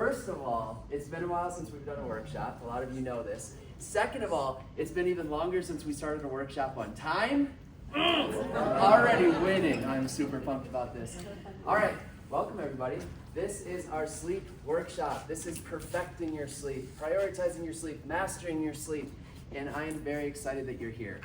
First of all, it's been a while since we've done a workshop. A lot of you know this. Second of all, it's been even longer since we started a workshop on time. Already winning. I'm super pumped about this. All right, welcome everybody. This is our sleep workshop. This is perfecting your sleep, prioritizing your sleep, mastering your sleep, and I am very excited that you're here.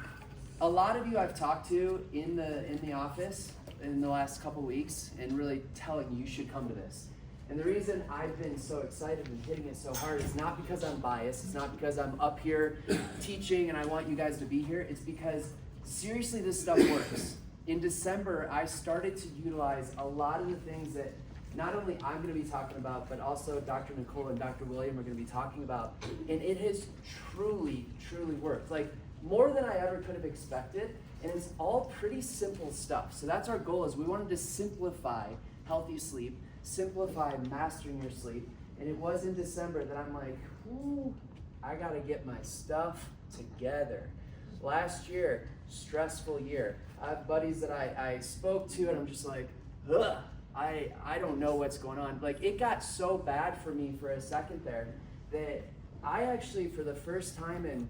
A lot of you I've talked to in the office in the last couple weeks and really telling you should come to this. And the reason I've been so excited and hitting it so hard is not because I'm biased. It's not because I'm up here teaching and I want you guys to be here. It's because, seriously, this stuff works. In December, I started to utilize a lot of the things that not only I'm going to be talking about, but also Dr. Nicole and Dr. William are going to be talking about. And it has truly, truly worked. Like, more than I ever could have expected. And it's all pretty simple stuff. So that's our goal, is we wanted to simplify healthy sleep, simplify mastering your sleep. And it was in December that I'm like, ooh, I got to get my stuff together. Last year, stressful year. I have buddies that I spoke to and I'm just like, ugh, I don't know what's going on. Like, it got so bad for me for a second there that I actually, for the first time in,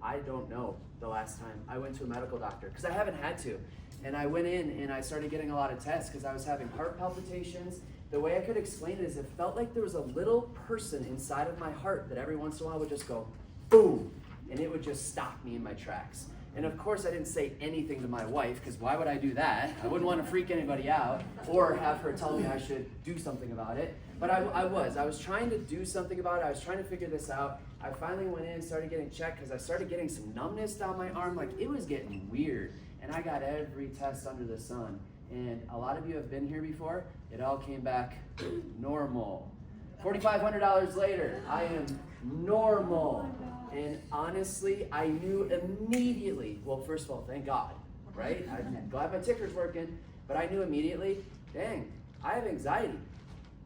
I don't know the last time, I went to a medical doctor, because I haven't had to. And I went in and I started getting a lot of tests because I was having heart palpitations. The way I could explain it is it felt like there was a little person inside of my heart that every once in a while would just go, boom, and it would just stop me in my tracks. And of course I didn't say anything to my wife, because why would I do that? I wouldn't want to freak anybody out or have her tell me I should do something about it. But I was trying to do something about it. I was trying to figure this out. I finally went in and started getting checked because I started getting some numbness down my arm. Like, it was getting weird. And I got every test under the sun. And a lot of you have been here before. It all came back normal. $4,500 later, I am normal. And honestly, I knew immediately, well, first of all, thank God, right? I'm glad my ticker's working, but I knew immediately, dang, I have anxiety.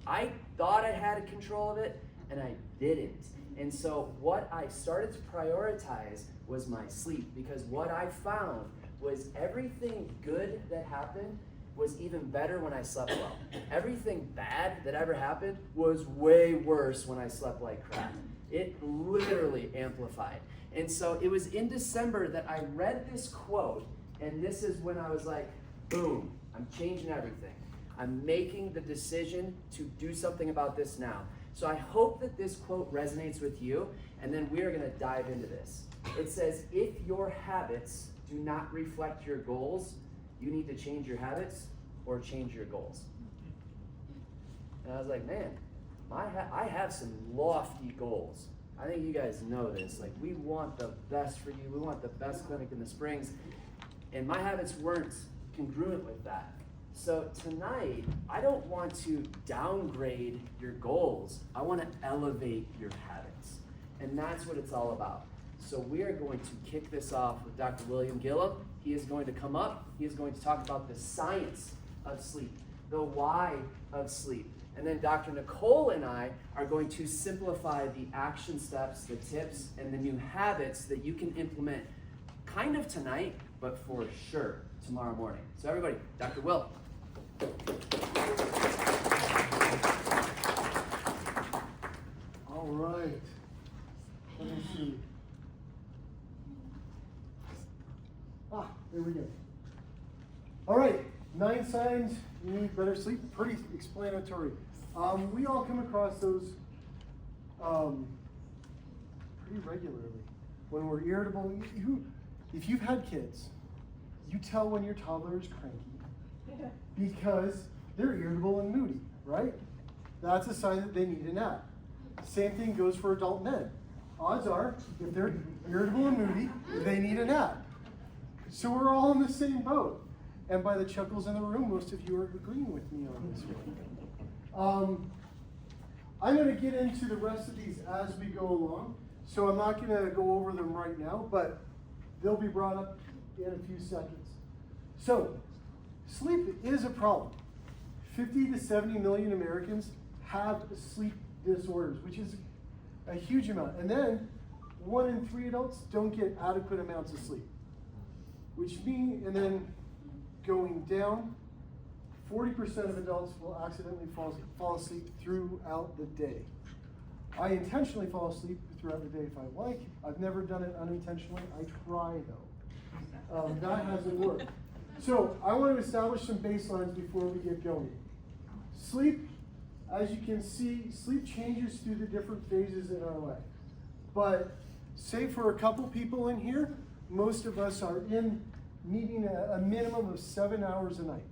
I thought I had control of it, and I didn't. And so what I started to prioritize was my sleep, because what I found was everything good that happened was even better when I slept well. Everything bad that ever happened was way worse when I slept like crap. It literally amplified. And so it was in December that I read this quote, and this is when I was like, boom, I'm changing everything. I'm making the decision to do something about this now. So I hope that this quote resonates with you, and then we are going to dive into this. It says, if your habits do not reflect your goals, you need to change your habits or change your goals. And I was like, man, I have some lofty goals. I think you guys know this. Like, we want the best for you. We want the best clinic in the Springs. And my habits weren't congruent with that. So tonight, I don't want to downgrade your goals. I want to elevate your habits. And that's what it's all about. So we are going to kick this off with Dr. William Gillum. He is going to come up. He is going to talk about the science of sleep, the why of sleep. And then Dr. Nicole and I are going to simplify the action steps, the tips, and the new habits that you can implement kind of tonight, but for sure tomorrow morning. So everybody, Dr. Will. All right. Let me see. There we go. All right. 9 signs you need better sleep. Pretty explanatory. We all come across those pretty regularly. When we're irritable, if you've had kids, you tell when your toddler is cranky because they're irritable and moody, right? That's a sign that they need a nap. Same thing goes for adult men. Odds are, if they're irritable and moody, they need a nap. So we're all in the same boat. And by the chuckles in the room, most of you are agreeing with me on this one. I'm going to get into the rest of these as we go along. So I'm not going to go over them right now, but they'll be brought up in a few seconds. So, sleep is a problem. 50 to 70 million Americans have sleep disorders, which is a huge amount. And then 1 in 3 adults don't get adequate amounts of sleep. Which means, and then going down, 40% of adults will accidentally fall asleep throughout the day. I intentionally fall asleep throughout the day if I like. I've never done it unintentionally. I try though. That hasn't worked. So I want to establish some baselines before we get going. Sleep, as you can see, sleep changes through the different phases in our life. But say for a couple people in here, most of us are needing a minimum of 7 hours a night.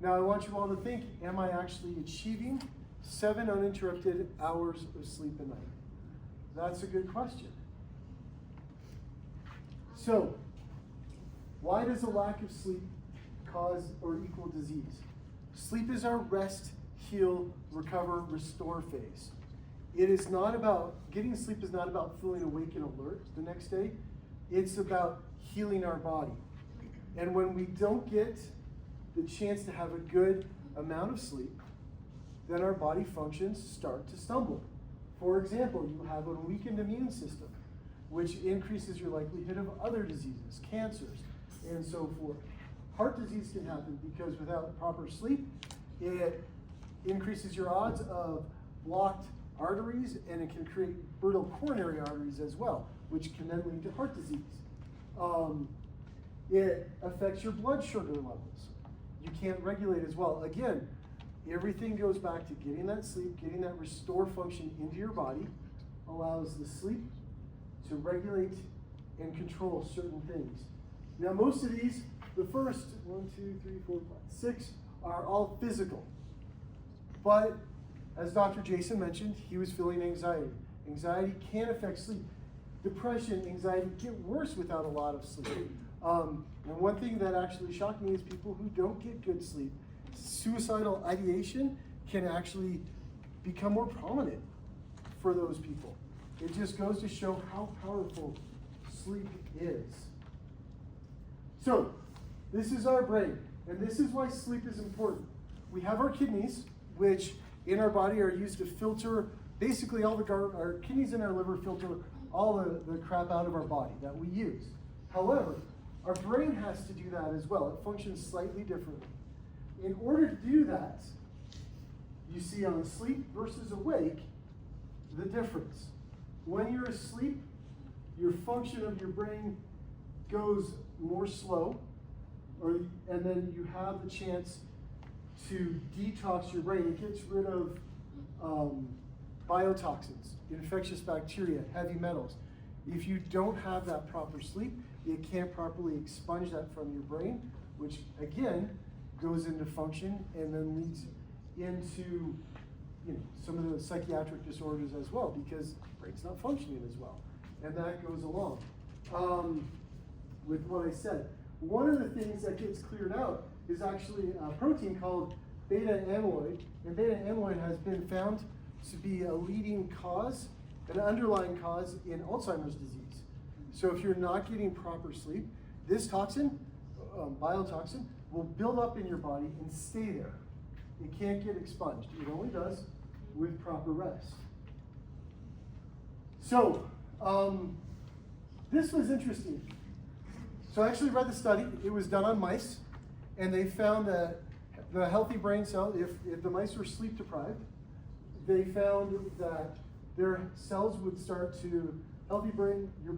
Now I want you all to think, am I actually achieving 7 uninterrupted hours of sleep a night? That's a good question. So, why does a lack of sleep cause or equal disease? Sleep is our rest, heal, recover, restore phase. It is not about, getting sleep is not about feeling awake and alert the next day. It's about healing our body. And when we don't get the chance to have a good amount of sleep, then our body functions start to stumble. For example, you have a weakened immune system, which increases your likelihood of other diseases, cancers, and so forth. Heart disease can happen because without proper sleep, it increases your odds of blocked arteries, and it can create brittle coronary arteries as well, which can then lead to heart disease. It affects your blood sugar levels. You can't regulate as well. Again, everything goes back to getting that sleep, getting that restore function into your body, allows the sleep to regulate and control certain things. Now, most of these, the first 1, 2, 3, 4, 5, 6 are all physical. But as Dr. Jason mentioned, he was feeling anxiety. Anxiety can affect sleep. Depression, anxiety get worse without a lot of sleep. And one thing that actually shocked me is people who don't get good sleep. Suicidal ideation can actually become more prominent for those people. It just goes to show how powerful sleep is. So, this is our brain, and this is why sleep is important. We have our kidneys, which in our body are used to filter basically all our kidneys and our liver filter all the crap out of our body that we use. However, our brain has to do that as well. It functions slightly differently. In order to do that, you see on sleep versus awake, the difference. When you're asleep, your function of your brain goes more slow, and then you have the chance to detox your brain. It gets rid of biotoxins, infectious bacteria, heavy metals. If you don't have that proper sleep, it can't properly expunge that from your brain, which again goes into function and then leads into some of the psychiatric disorders as well, because the brain's not functioning as well. And that goes along with what I said. One of the things that gets cleared out is actually a protein called beta amyloid, and beta amyloid has been found to be a leading cause, an underlying cause in Alzheimer's disease. So if you're not getting proper sleep, this toxin, biotoxin, will build up in your body and stay there. It can't get expunged. It only does with proper rest. So, this was interesting. So I actually read the study. It was done on mice, and they found that the healthy brain cell, if the mice were sleep deprived, they found that their cells would start to, healthy brain, your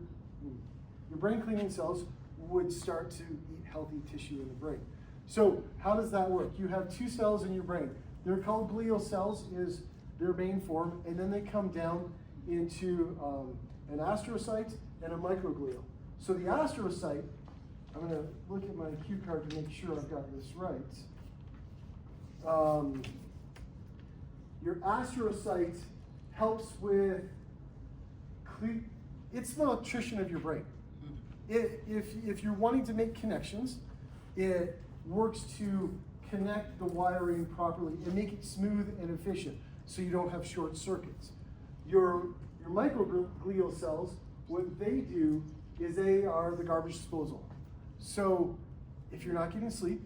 brain cleaning cells would start to eat healthy tissue in the brain. So how does that work? You have 2 cells in your brain. They're called glial cells, is their main form, and then they come down into an astrocyte and a microglial. So the astrocyte, I'm going to look at my cue card to make sure I've got this right. Your astrocyte helps with, it's the electrician of your brain. If you're wanting to make connections, it works to connect the wiring properly and make it smooth and efficient so you don't have short circuits. Your microglial cells, what they do is they are the garbage disposal. So if you're not getting sleep,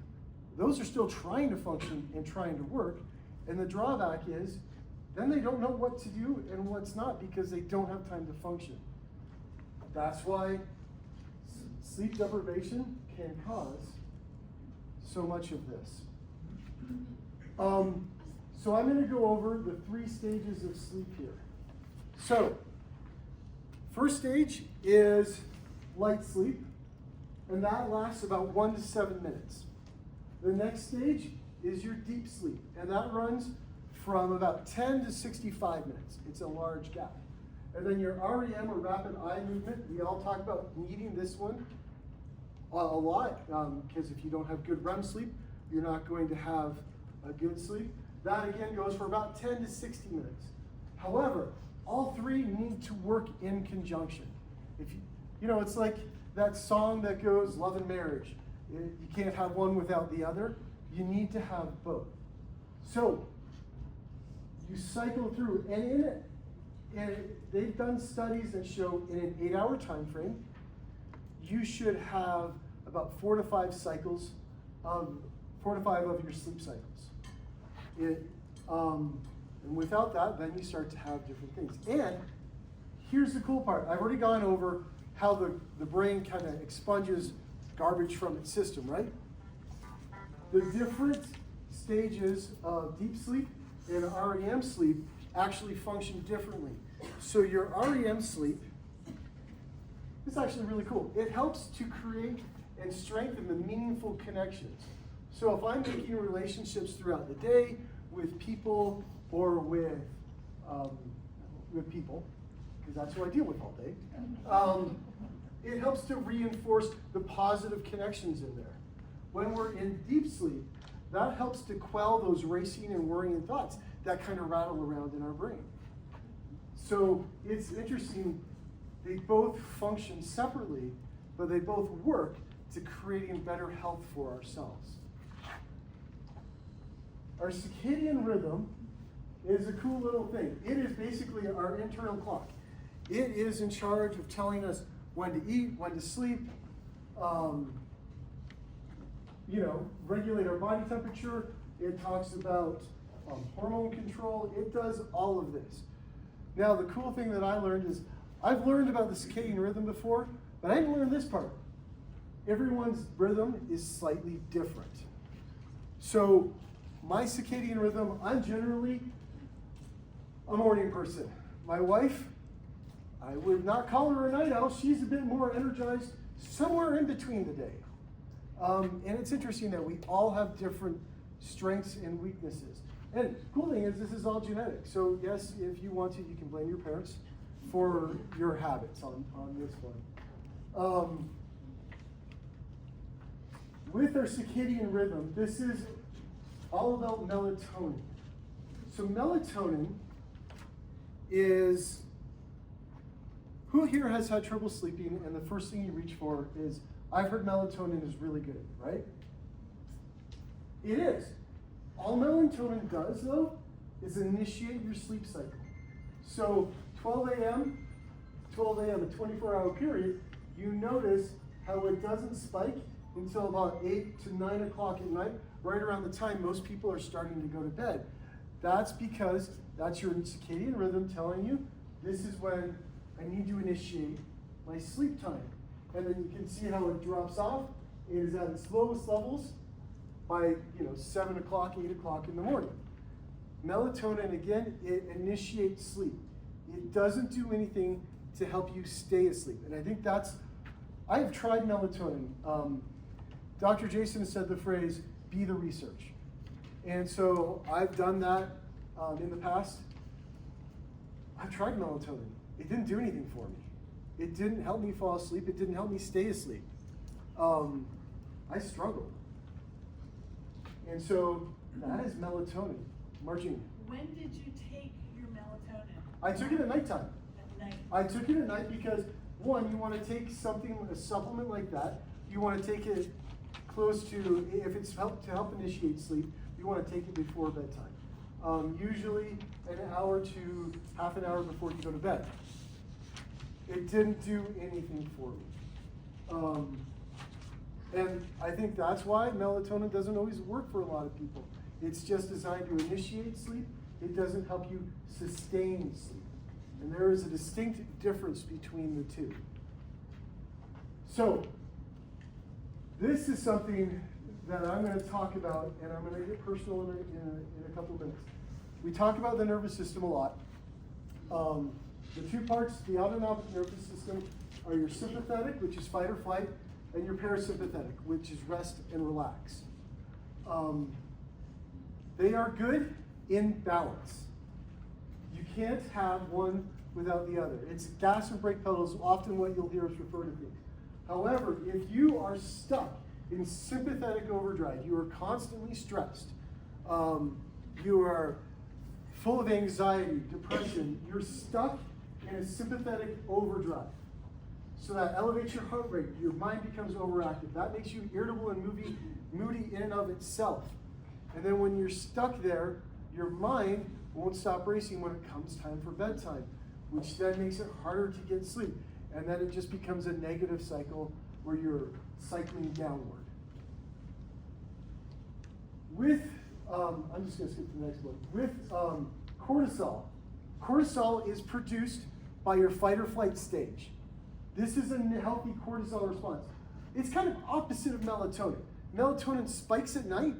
those are still trying to function and trying to work, and the drawback is then they don't know what to do and what's not because they don't have time to function. That's why sleep deprivation can cause so much of this. So I'm going to go over the 3 stages of sleep here. So, first stage is light sleep, and that lasts about 1 to 7 minutes. The next stage is your deep sleep, and that runs from about 10 to 65 minutes. It's a large gap. And then your REM, or rapid eye movement, we all talk about needing this one a lot, because if you don't have good REM sleep, you're not going to have a good sleep. That again goes for about 10 to 60 minutes. However, all 3 need to work in conjunction. If you know, it's like that song that goes, love and marriage. You can't have one without the other. You need to have both. So, you cycle through, and they've done studies that show in an 8-hour time frame, you should have about 4 to 5 cycles of 4 to 5 of your sleep cycles. And without that, then you start to have different things. And here's the cool part. I've already gone over how the brain kind of expunges garbage from its system, right? The different stages of deep sleep and REM sleep actually function differently. So your REM sleep is actually really cool. It helps to create and strengthen the meaningful connections. So if I'm making relationships throughout the day with people or with people, because that's who I deal with all day, it helps to reinforce the positive connections in there. When we're in deep sleep, that helps to quell those racing and worrying thoughts that kind of rattle around in our brain. So it's interesting, they both function separately, but they both work to creating better health for ourselves. Our circadian rhythm is a cool little thing. It is basically our internal clock. It is in charge of telling us when to eat, when to sleep, regulate our body temperature. It talks about hormone control. It does all of this. Now, the cool thing that I learned is, I've learned about the circadian rhythm before, but I didn't learn this part. Everyone's rhythm is slightly different. So, my circadian rhythm, I'm generally a morning person. My wife, I would not call her a night owl. She's a bit more energized, somewhere in between the day. And it's interesting that we all have different strengths and weaknesses. And cool thing is, this is all genetic. So yes, if you want to, you can blame your parents for your habits on this one. With our circadian rhythm, this is all about melatonin. So melatonin is, who here has had trouble sleeping and the first thing you reach for is, I've heard melatonin is really good, right? It is. All melatonin does, though, is initiate your sleep cycle. So 12 a.m., a 24-hour period, you notice how it doesn't spike until about 8 to 9 o'clock at night, right around the time most people are starting to go to bed. That's because that's your circadian rhythm telling you, this is when I need to initiate my sleep time. And then you can see how it drops off. It is at its lowest levels by 7 o'clock, 8 o'clock in the morning. Melatonin, again, it initiates sleep. It doesn't do anything to help you stay asleep. And I think I've tried melatonin. Dr. Jason said the phrase, be the research. And so I've done that in the past. I've tried melatonin. It didn't do anything for me. It didn't help me fall asleep. It didn't help me stay asleep. I struggled. And so that is melatonin. Margine. When did you take your melatonin? I took it at nighttime. At night. I took it at night because, one, you want to take a supplement like that. You want to take it close to, if it's to help initiate sleep, you want to take it before bedtime. Usually an hour to half an hour before you go to bed. It didn't do anything for me. And I think that's why melatonin doesn't always work for a lot of people. It's just designed to initiate sleep. It doesn't help you sustain sleep. And there is a distinct difference between the two. So, this is something that I'm going to talk about, and I'm going to get personal in a couple of minutes. We talk about the nervous system a lot. The two parts, the autonomic nervous system, are your sympathetic, which is fight or flight, and your parasympathetic, which is rest and relax. They are good in balance. You can't have one without the other. It's gas and brake pedals, often what you'll hear us refer to things. However, if you are stuck in sympathetic overdrive, you are constantly stressed, you are full of anxiety, depression, you're stuck in a sympathetic overdrive. So that elevates your heart rate, your mind becomes overactive. That makes you irritable and moody in and of itself. And then when you're stuck there, your mind won't stop racing when it comes time for bedtime, which then makes it harder to get sleep. And then it just becomes a negative cycle where you're cycling downward. With, I'm just going to skip to the next one. With cortisol. Cortisol is produced by your fight or flight stage. This is a healthy cortisol response. It's kind of opposite of melatonin. Melatonin spikes at night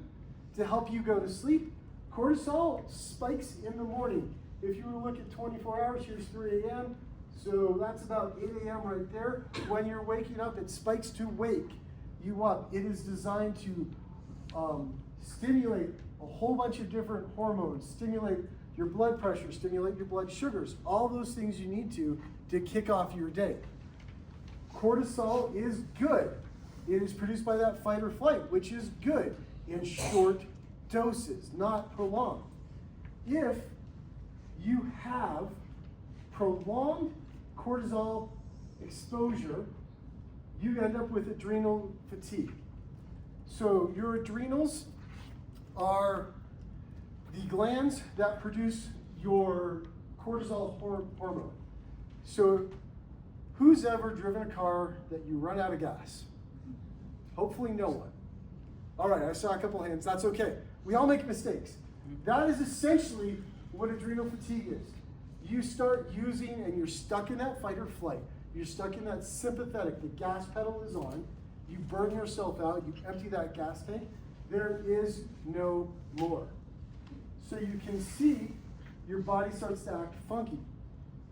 to help you go to sleep. Cortisol spikes in the morning. If you were to look at 24 hours, here's 3 a.m. So that's about 8 a.m. right there. When you're waking up, it spikes to wake you up. It is designed to stimulate a whole bunch of different hormones, stimulate your blood pressure, stimulate your blood sugars, all those things you need to kick off your day. Cortisol is good. It is produced by that fight or flight, which is good in short doses, not prolonged. If you have prolonged cortisol exposure, you end up with adrenal fatigue. So your adrenals are the glands that produce your cortisol hormone. So who's ever driven a car that you run out of gas? Hopefully no one. All right, I saw a couple hands. That's okay. We all make mistakes. That is essentially what adrenal fatigue is. You start using and you're stuck in that fight or flight. You're stuck in that sympathetic. The gas pedal is on. You burn yourself out. You empty that gas tank. There is no more. So you can see your body starts to act funky.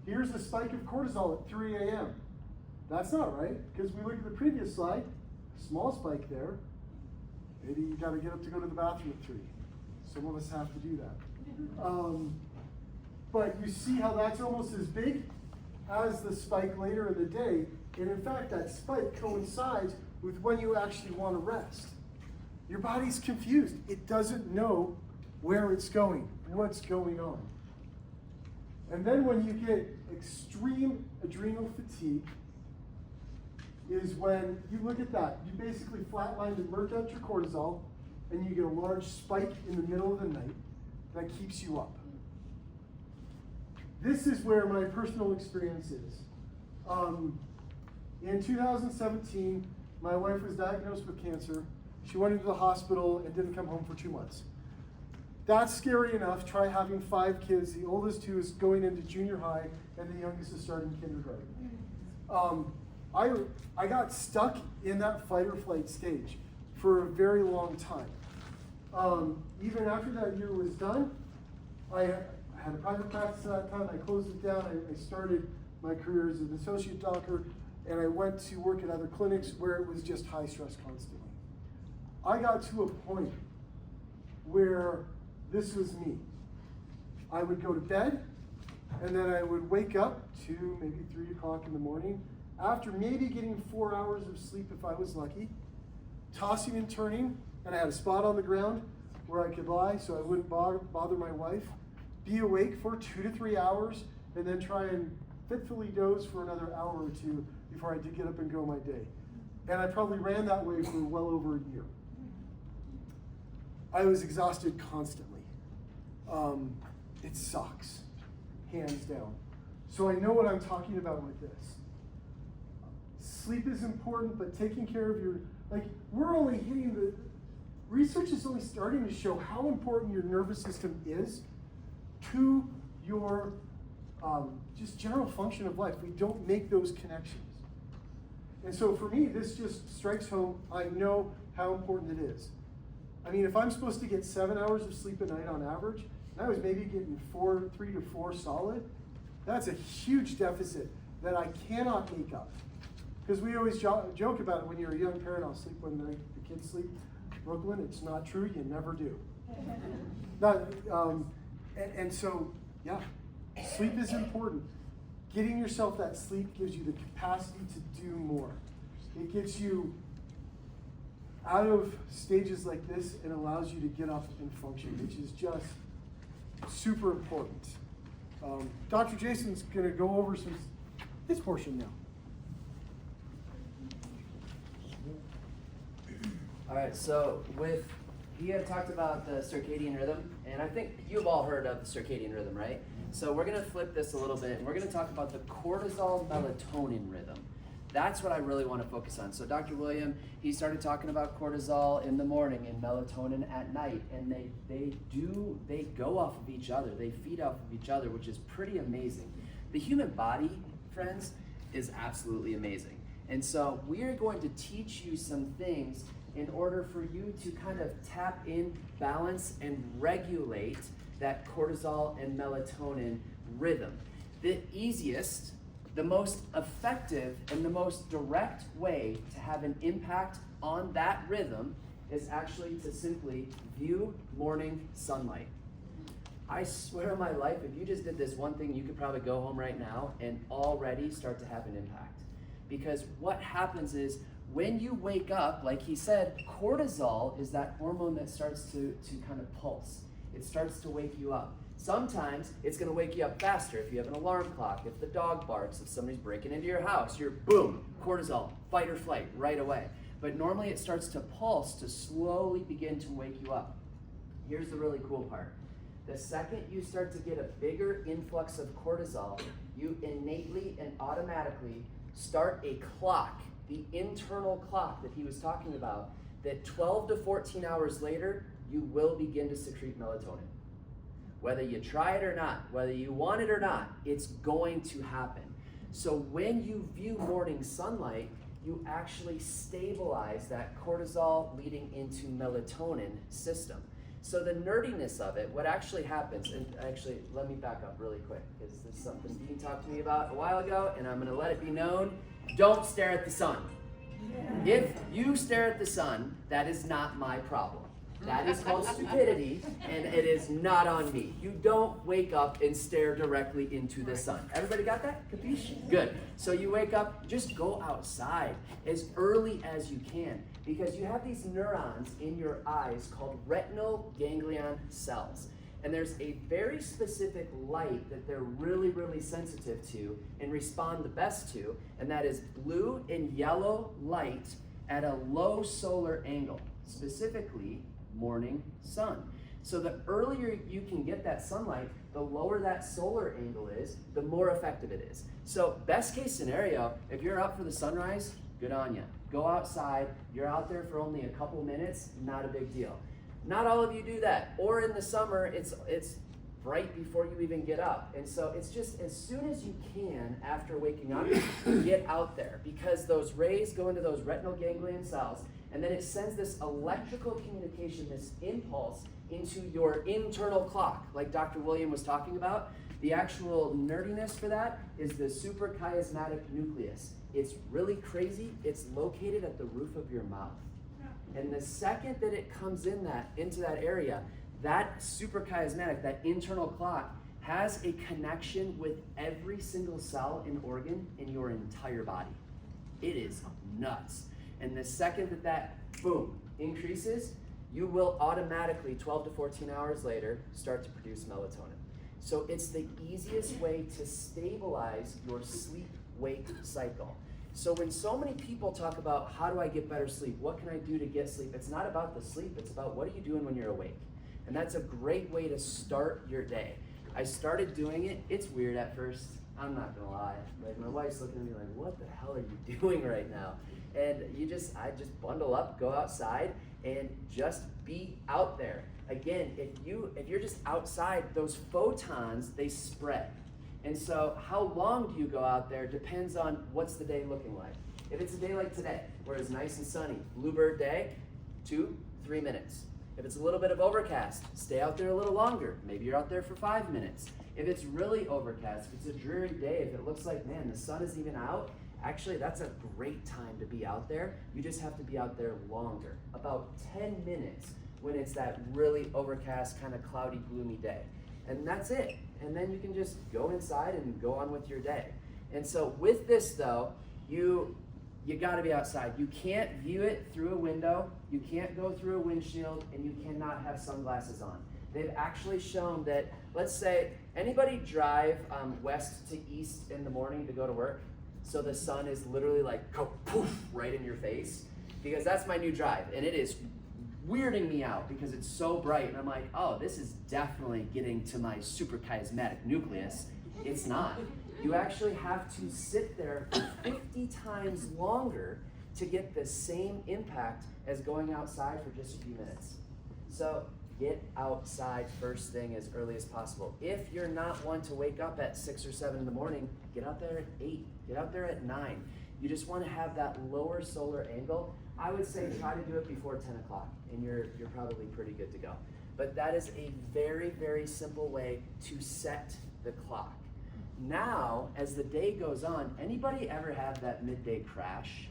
Here's a spike of cortisol at 3 a.m. That's not right, because we look at the previous slide, small spike there. Maybe you got to get up to go to the bathroom at 3. Some of us have to do that. But you see how that's almost as big as the spike later in the day. And in fact, that spike coincides with when you actually want to rest. Your body's confused. It doesn't know where it's going, what's going on. And then when you get extreme adrenal fatigue is when you look at that. You basically flatline and merge out your cortisol, and you get a large spike in the middle of the night that keeps you up. This is where my personal experience is. In 2017, my wife was diagnosed with cancer. She went into the hospital and didn't come home for 2 months. That's scary enough. Try having 5 kids. The oldest 2 is going into junior high, and the youngest is starting kindergarten. I got stuck in that fight or flight stage for a very long time. Even after that year was done, I had a private practice at that time. I closed it down. I started my career as an associate doctor, and I went to work at other clinics where it was just high stress constantly. I got to a point where this was me. I would go to bed, and then I would wake up to maybe 3 o'clock in the morning, after maybe getting 4 hours of sleep if I was lucky, tossing and turning, and I had a spot on the ground where I could lie so I wouldn't bother my wife, be awake for 2 to 3 hours, and then try and fitfully doze for another hour or 2 before I did get up and go my day. And I probably ran that way for well over a year. I was exhausted constantly. It sucks, hands down. So I know what I'm talking about with this. Sleep is important, but taking care of your, we're only hitting research is only starting to show how important your nervous system is to your just general function of life. We don't make those connections. And so for me, this just strikes home. I know how important it is. I mean, if I'm supposed to get 7 hours of sleep a night on average, and I was maybe getting 3 to 4 solid, that's a huge deficit that I cannot make up. Because we always joke about it when you're a young parent, I'll sleep when the kids sleep. Brooklyn, it's not true, you never do. And so, yeah, sleep is important. Getting yourself that sleep gives you the capacity to do more. It gets you out of stages like this and allows you to get up and function, which is just super important. Dr. Jason's going to go over his portion now. All right, so he had talked about the circadian rhythm, and I think you've all heard of the circadian rhythm, right? So we're going to flip this a little bit, and we're going to talk about the cortisol melatonin rhythm. That's what I really want to focus on. So Dr. William, he started talking about cortisol in the morning and melatonin at night, and they go off of each other. They feed off of each other, which is pretty amazing. The human body, friends, is absolutely amazing. And so we are going to teach you some things in order for you to kind of tap in, balance, and regulate that cortisol and melatonin rhythm. The easiest, the most effective, and the most direct way to have an impact on that rhythm is actually to simply view morning sunlight. I swear on my life, if you just did this one thing, you could probably go home right now and already start to have an impact. Because what happens is, when you wake up, like he said, cortisol is that hormone that starts to kind of pulse. It starts to wake you up. Sometimes it's going to wake you up faster if you have an alarm clock, if the dog barks, if somebody's breaking into your house, you're boom, cortisol, fight or flight right away. But normally it starts to pulse to slowly begin to wake you up. Here's the really cool part. The second you start to get a bigger influx of cortisol, you innately and automatically start a clock, the internal clock that he was talking about, that 12 to 14 hours later, you will begin to secrete melatonin. Whether you try it or not, whether you want it or not, it's going to happen. So when you view morning sunlight, you actually stabilize that cortisol leading into melatonin system. So the nerdiness of it, what actually happens, and actually let me back up really quick, because this is something Dean talked to me about a while ago, and I'm going to let it be known. Don't stare at the sun. If you stare at the sun, that is not my problem. That is called stupidity, and it is not on me. You don't wake up and stare directly into the sun. Everybody got that? Capiche? Good. So you wake up, just go outside as early as you can, because you have these neurons in your eyes called retinal ganglion cells. And there's a very specific light that they're really, really sensitive to and respond the best to, and that is blue and yellow light at a low solar angle, specifically morning sun. So the earlier you can get that sunlight, the lower that solar angle is, the more effective it is. So best case scenario, if you're up for the sunrise, good on you. Go outside, you're out there for only a couple minutes, not a big deal. Not all of you do that. Or in the summer, it's right before you even get up. And so it's just as soon as you can after waking up, get out there, because those rays go into those retinal ganglion cells, and then it sends this electrical communication, this impulse, into your internal clock, like Dr. William was talking about. The actual nerdiness for that is the suprachiasmatic nucleus. It's really crazy. It's located at the roof of your mouth. And the second that it comes into that area, that suprachiasmatic, that internal clock, has a connection with every single cell and organ in your entire body. It is nuts. And the second that boom, increases, you will automatically, 12 to 14 hours later, start to produce melatonin. So it's the easiest way to stabilize your sleep-wake cycle. So when so many people talk about how do I get better sleep, what can I do to get sleep, it's not about the sleep, it's about what are you doing when you're awake. And that's a great way to start your day. I started doing it, it's weird at first, I'm not gonna lie. Like my wife's looking at me like, what the hell are you doing right now? And I just bundle up, go outside, and just be out there. Again, if you're just outside, those photons, they spread. And so how long do you go out there depends on what's the day looking like. If it's a day like today, where it's nice and sunny, bluebird day, 2-3 minutes. If it's a little bit of overcast, stay out there a little longer. Maybe you're out there for 5 minutes. If it's really overcast, if it's a dreary day, if it looks like, man, the sun isn't even out, actually that's a great time to be out there. You just have to be out there longer, about 10 minutes when it's that really overcast, kind of cloudy, gloomy day. And that's it. And then you can just go inside and go on with your day. And so with this though, you gotta be outside. You can't view it through a window, you can't go through a windshield, and you cannot have sunglasses on. They've actually shown that, let's say, anybody drive west to east in the morning to go to work? So the sun is literally like, go poof, right in your face? Because that's my new drive, and it is weirding me out because it's so bright, and I'm like, oh, this is definitely getting to my suprachiasmatic nucleus. It's not. You actually have to sit there for 50 times longer to get the same impact as going outside for just a few minutes. So get outside first thing as early as possible. If you're not one to wake up at 6 or 7 in the morning, get out there at 8, get out there at 9. You just want to have that lower solar angle. I would say try to do it before 10 o'clock, and you're probably pretty good to go. But that is a very, very simple way to set the clock. Now, as the day goes on, anybody ever have that midday crash?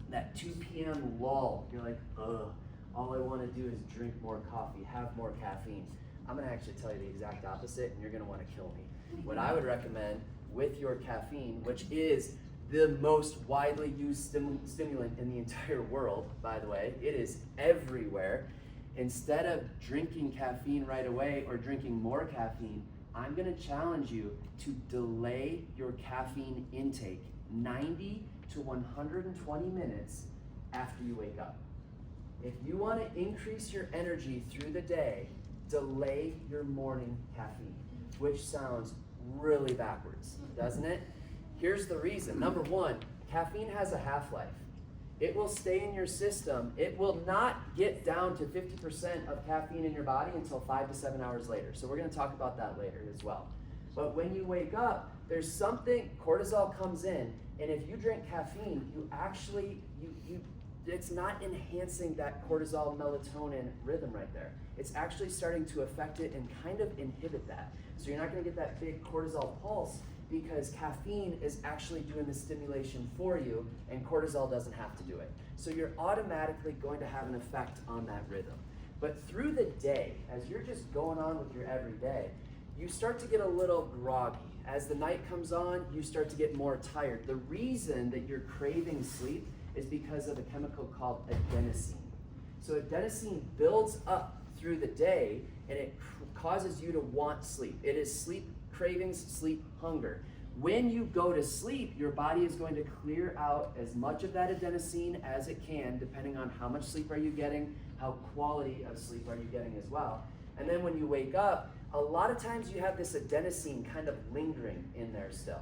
That 2 p.m. lull? You're like, ugh, all I want to do is drink more coffee, have more caffeine. I'm going to actually tell you the exact opposite, and you're going to want to kill me. What I would recommend with your caffeine, which is the most widely used stimulant in the entire world, by the way, it is everywhere. Instead of drinking caffeine right away or drinking more caffeine, I'm going to challenge you to delay your caffeine intake 90 to 120 minutes after you wake up. If you want to increase your energy through the day, delay your morning caffeine, which sounds really backwards, doesn't it? Here's the reason. Number one, caffeine has a half-life. It will stay in your system. It will not get down to 50% of caffeine in your body until 5 to 7 hours later. So we're going to talk about that later as well. But when you wake up, there's something, cortisol comes in, and if you drink caffeine, you actually, it's not enhancing that cortisol melatonin rhythm right there. It's actually starting to affect it and kind of inhibit that. So you're not going to get that big cortisol pulse because caffeine is actually doing the stimulation for you and cortisol doesn't have to do it. So you're automatically going to have an effect on that rhythm. But through the day, as you're just going on with your everyday, you start to get a little groggy. As the night comes on, you start to get more tired. The reason that you're craving sleep is because of a chemical called adenosine. So adenosine builds up through the day and it causes you to want sleep. It is sleep cravings, sleep hunger. When you go to sleep, your body is going to clear out as much of that adenosine as it can, depending on how much sleep are you getting, how quality of sleep are you getting as well. And then when you wake up, a lot of times you have this adenosine kind of lingering in there still.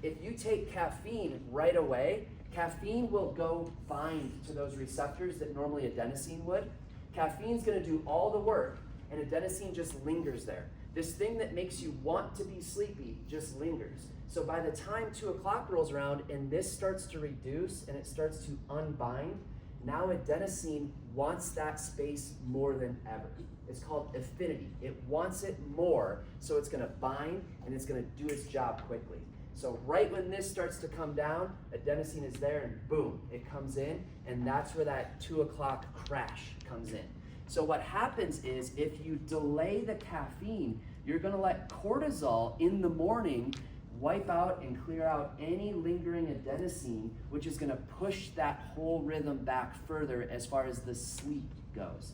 If you take caffeine right away, caffeine will go bind to those receptors that normally adenosine would. Caffeine's going to do all the work, and adenosine just lingers there. This thing that makes you want to be sleepy just lingers. So by the time 2 o'clock rolls around and this starts to reduce and it starts to unbind, now adenosine wants that space more than ever. It's called affinity. It wants it more, so it's going to bind and it's going to do its job quickly. So right when this starts to come down, adenosine is there and boom, it comes in, and that's where that 2 o'clock crash comes in. So what happens is if you delay the caffeine, you're going to let cortisol in the morning wipe out and clear out any lingering adenosine, which is going to push that whole rhythm back further as far as the sleep goes.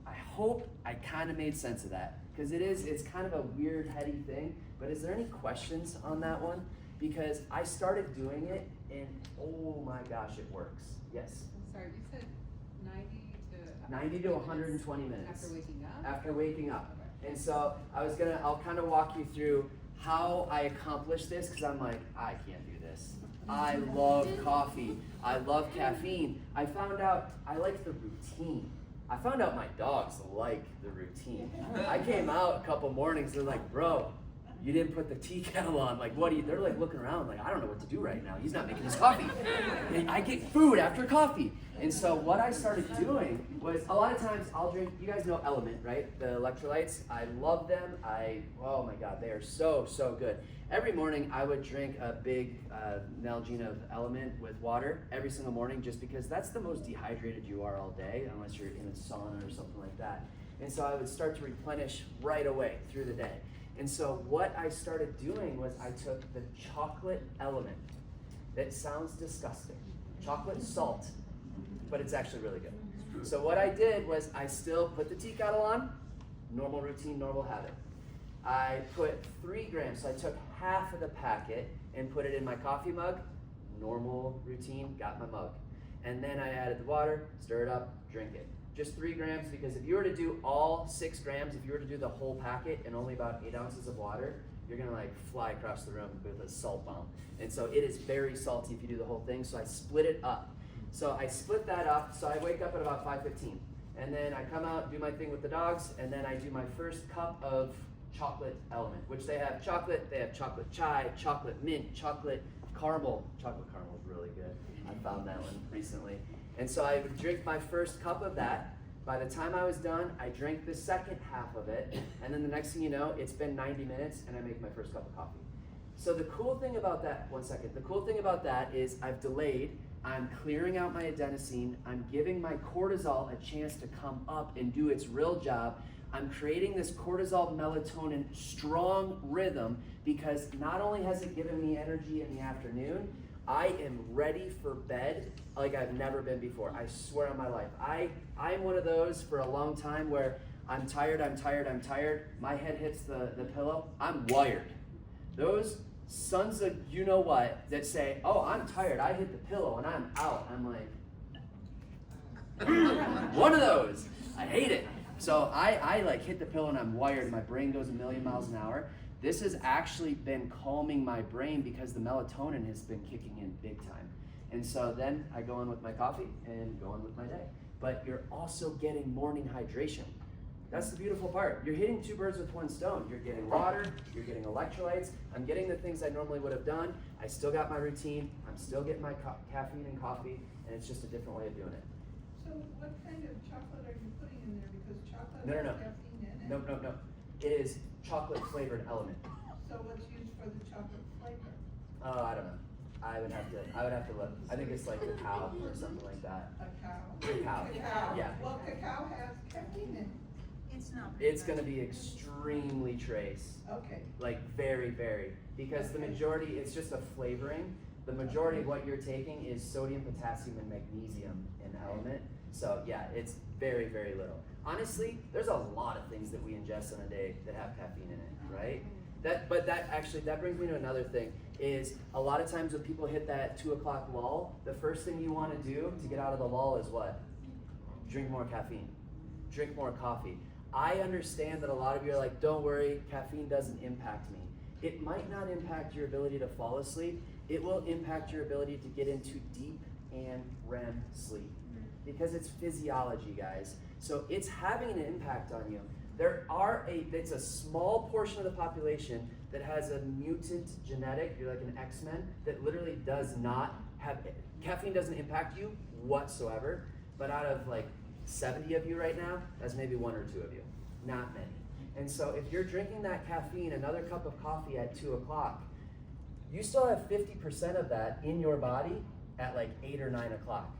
I hope I kind of made sense of that, because it's kind of a weird, heady thing. But is there any questions on that one? Because I started doing it, and oh my gosh, it works. Yes? I'm sorry, you said 90 to 120 minutes. After waking up? After waking up. Okay. And so I'll kind of walk you through how I accomplish this, because I'm like, I can't do this. I love coffee. I love caffeine. I found out I like the routine. I found out my dogs like the routine. I came out a couple mornings, they're like, bro, you didn't put the tea kettle on. Like, what do you, they're like looking around like, I don't know what to do right now. He's not making his coffee. And I get food after coffee. And so what I started doing was, a lot of times I'll drink, you guys know Element, right? The electrolytes, I love them. Oh my God, they are so, so good. Every morning I would drink a big Nalgene of Element with water every single morning, just because that's the most dehydrated you are all day, unless you're in a sauna or something like that. And so I would start to replenish right away through the day. And so what I started doing was I took the chocolate Element. That sounds disgusting. Chocolate salt, but it's actually really good. So what I did was I still put the tea kettle on, normal routine, normal habit. I put 3 grams, so I took half of the packet and put it in my coffee mug, normal routine, got my mug. And then I added the water, stir it up, drink it. Just 3 grams, because if you were to do all 6 grams, if you were to do the whole packet and only about 8 ounces of water, you're gonna like fly across the room with a salt bomb. And so it is very salty if you do the whole thing, so I split it up. So I split that up, so I wake up at about 5:15. And then I come out, do my thing with the dogs, and then I do my first cup of chocolate Element, which they have chocolate chai, chocolate mint, chocolate caramel. Chocolate caramel is really good. I found that one recently. And so I would drink my first cup of that. By the time I was done, I drank the second half of it, and then the next thing you know, it's been 90 minutes and I make my first cup of coffee. So the cool thing about that, the cool thing about that is I've delayed, I'm clearing out my adenosine, I'm giving my cortisol a chance to come up and do its real job. I'm creating this cortisol melatonin strong rhythm, because not only has it given me energy in the afternoon, I am ready for bed like I've never been before. I swear on my life. I'm one of those for a long time where I'm tired. My head hits the pillow. I'm wired. Those sons of you know what that say, oh, I'm tired. I hit the pillow and I'm out. I'm like, one of those. I hate it. So I like hit the pillow and I'm wired. My brain goes a million miles an hour. This has actually been calming my brain because the melatonin has been kicking in big time. And so then I go on with my coffee and go on with my day. But you're also getting morning hydration. That's the beautiful part. You're hitting 2 birds with 1 stone. You're getting water, you're getting electrolytes. I'm getting the things I normally would have done. I still got my routine. I'm still getting my caffeine and coffee, and it's just a different way of doing it. So what kind of chocolate are you putting in there? Because chocolate No. has caffeine in it. No. It is chocolate flavored Element. So what's used for the chocolate flavor? Oh, I don't know. I would have to look. I think it's like cacao or something like that. A cow? Cacao. Yeah. Well, cacao has caffeine in it. It's not. It's gonna be extremely trace. Okay. Like very, very. Because the majority, it's just a flavoring. The majority of what you're taking is sodium, potassium, and magnesium in Element. So yeah, it's very, very little. Honestly, there's a lot of things that we ingest in a day that have caffeine in it, right? That brings me to another thing, is a lot of times when people hit that 2 o'clock lull, the first thing you want to do to get out of the lull is what? Drink more caffeine, drink more coffee. I understand that a lot of you are like, don't worry, caffeine doesn't impact me. It might not impact your ability to fall asleep. It will impact your ability to get into deep and REM sleep, because it's physiology, guys. So it's having an impact on you. It's a small portion of the population that has a mutant genetic, you're like an X-Men, that literally does not have, caffeine doesn't impact you whatsoever, but out of like 70 of you right now, that's maybe 1 or 2 of you, not many. And so if you're drinking that caffeine, another cup of coffee at 2 o'clock, you still have 50% of that in your body at like 8 or 9 o'clock.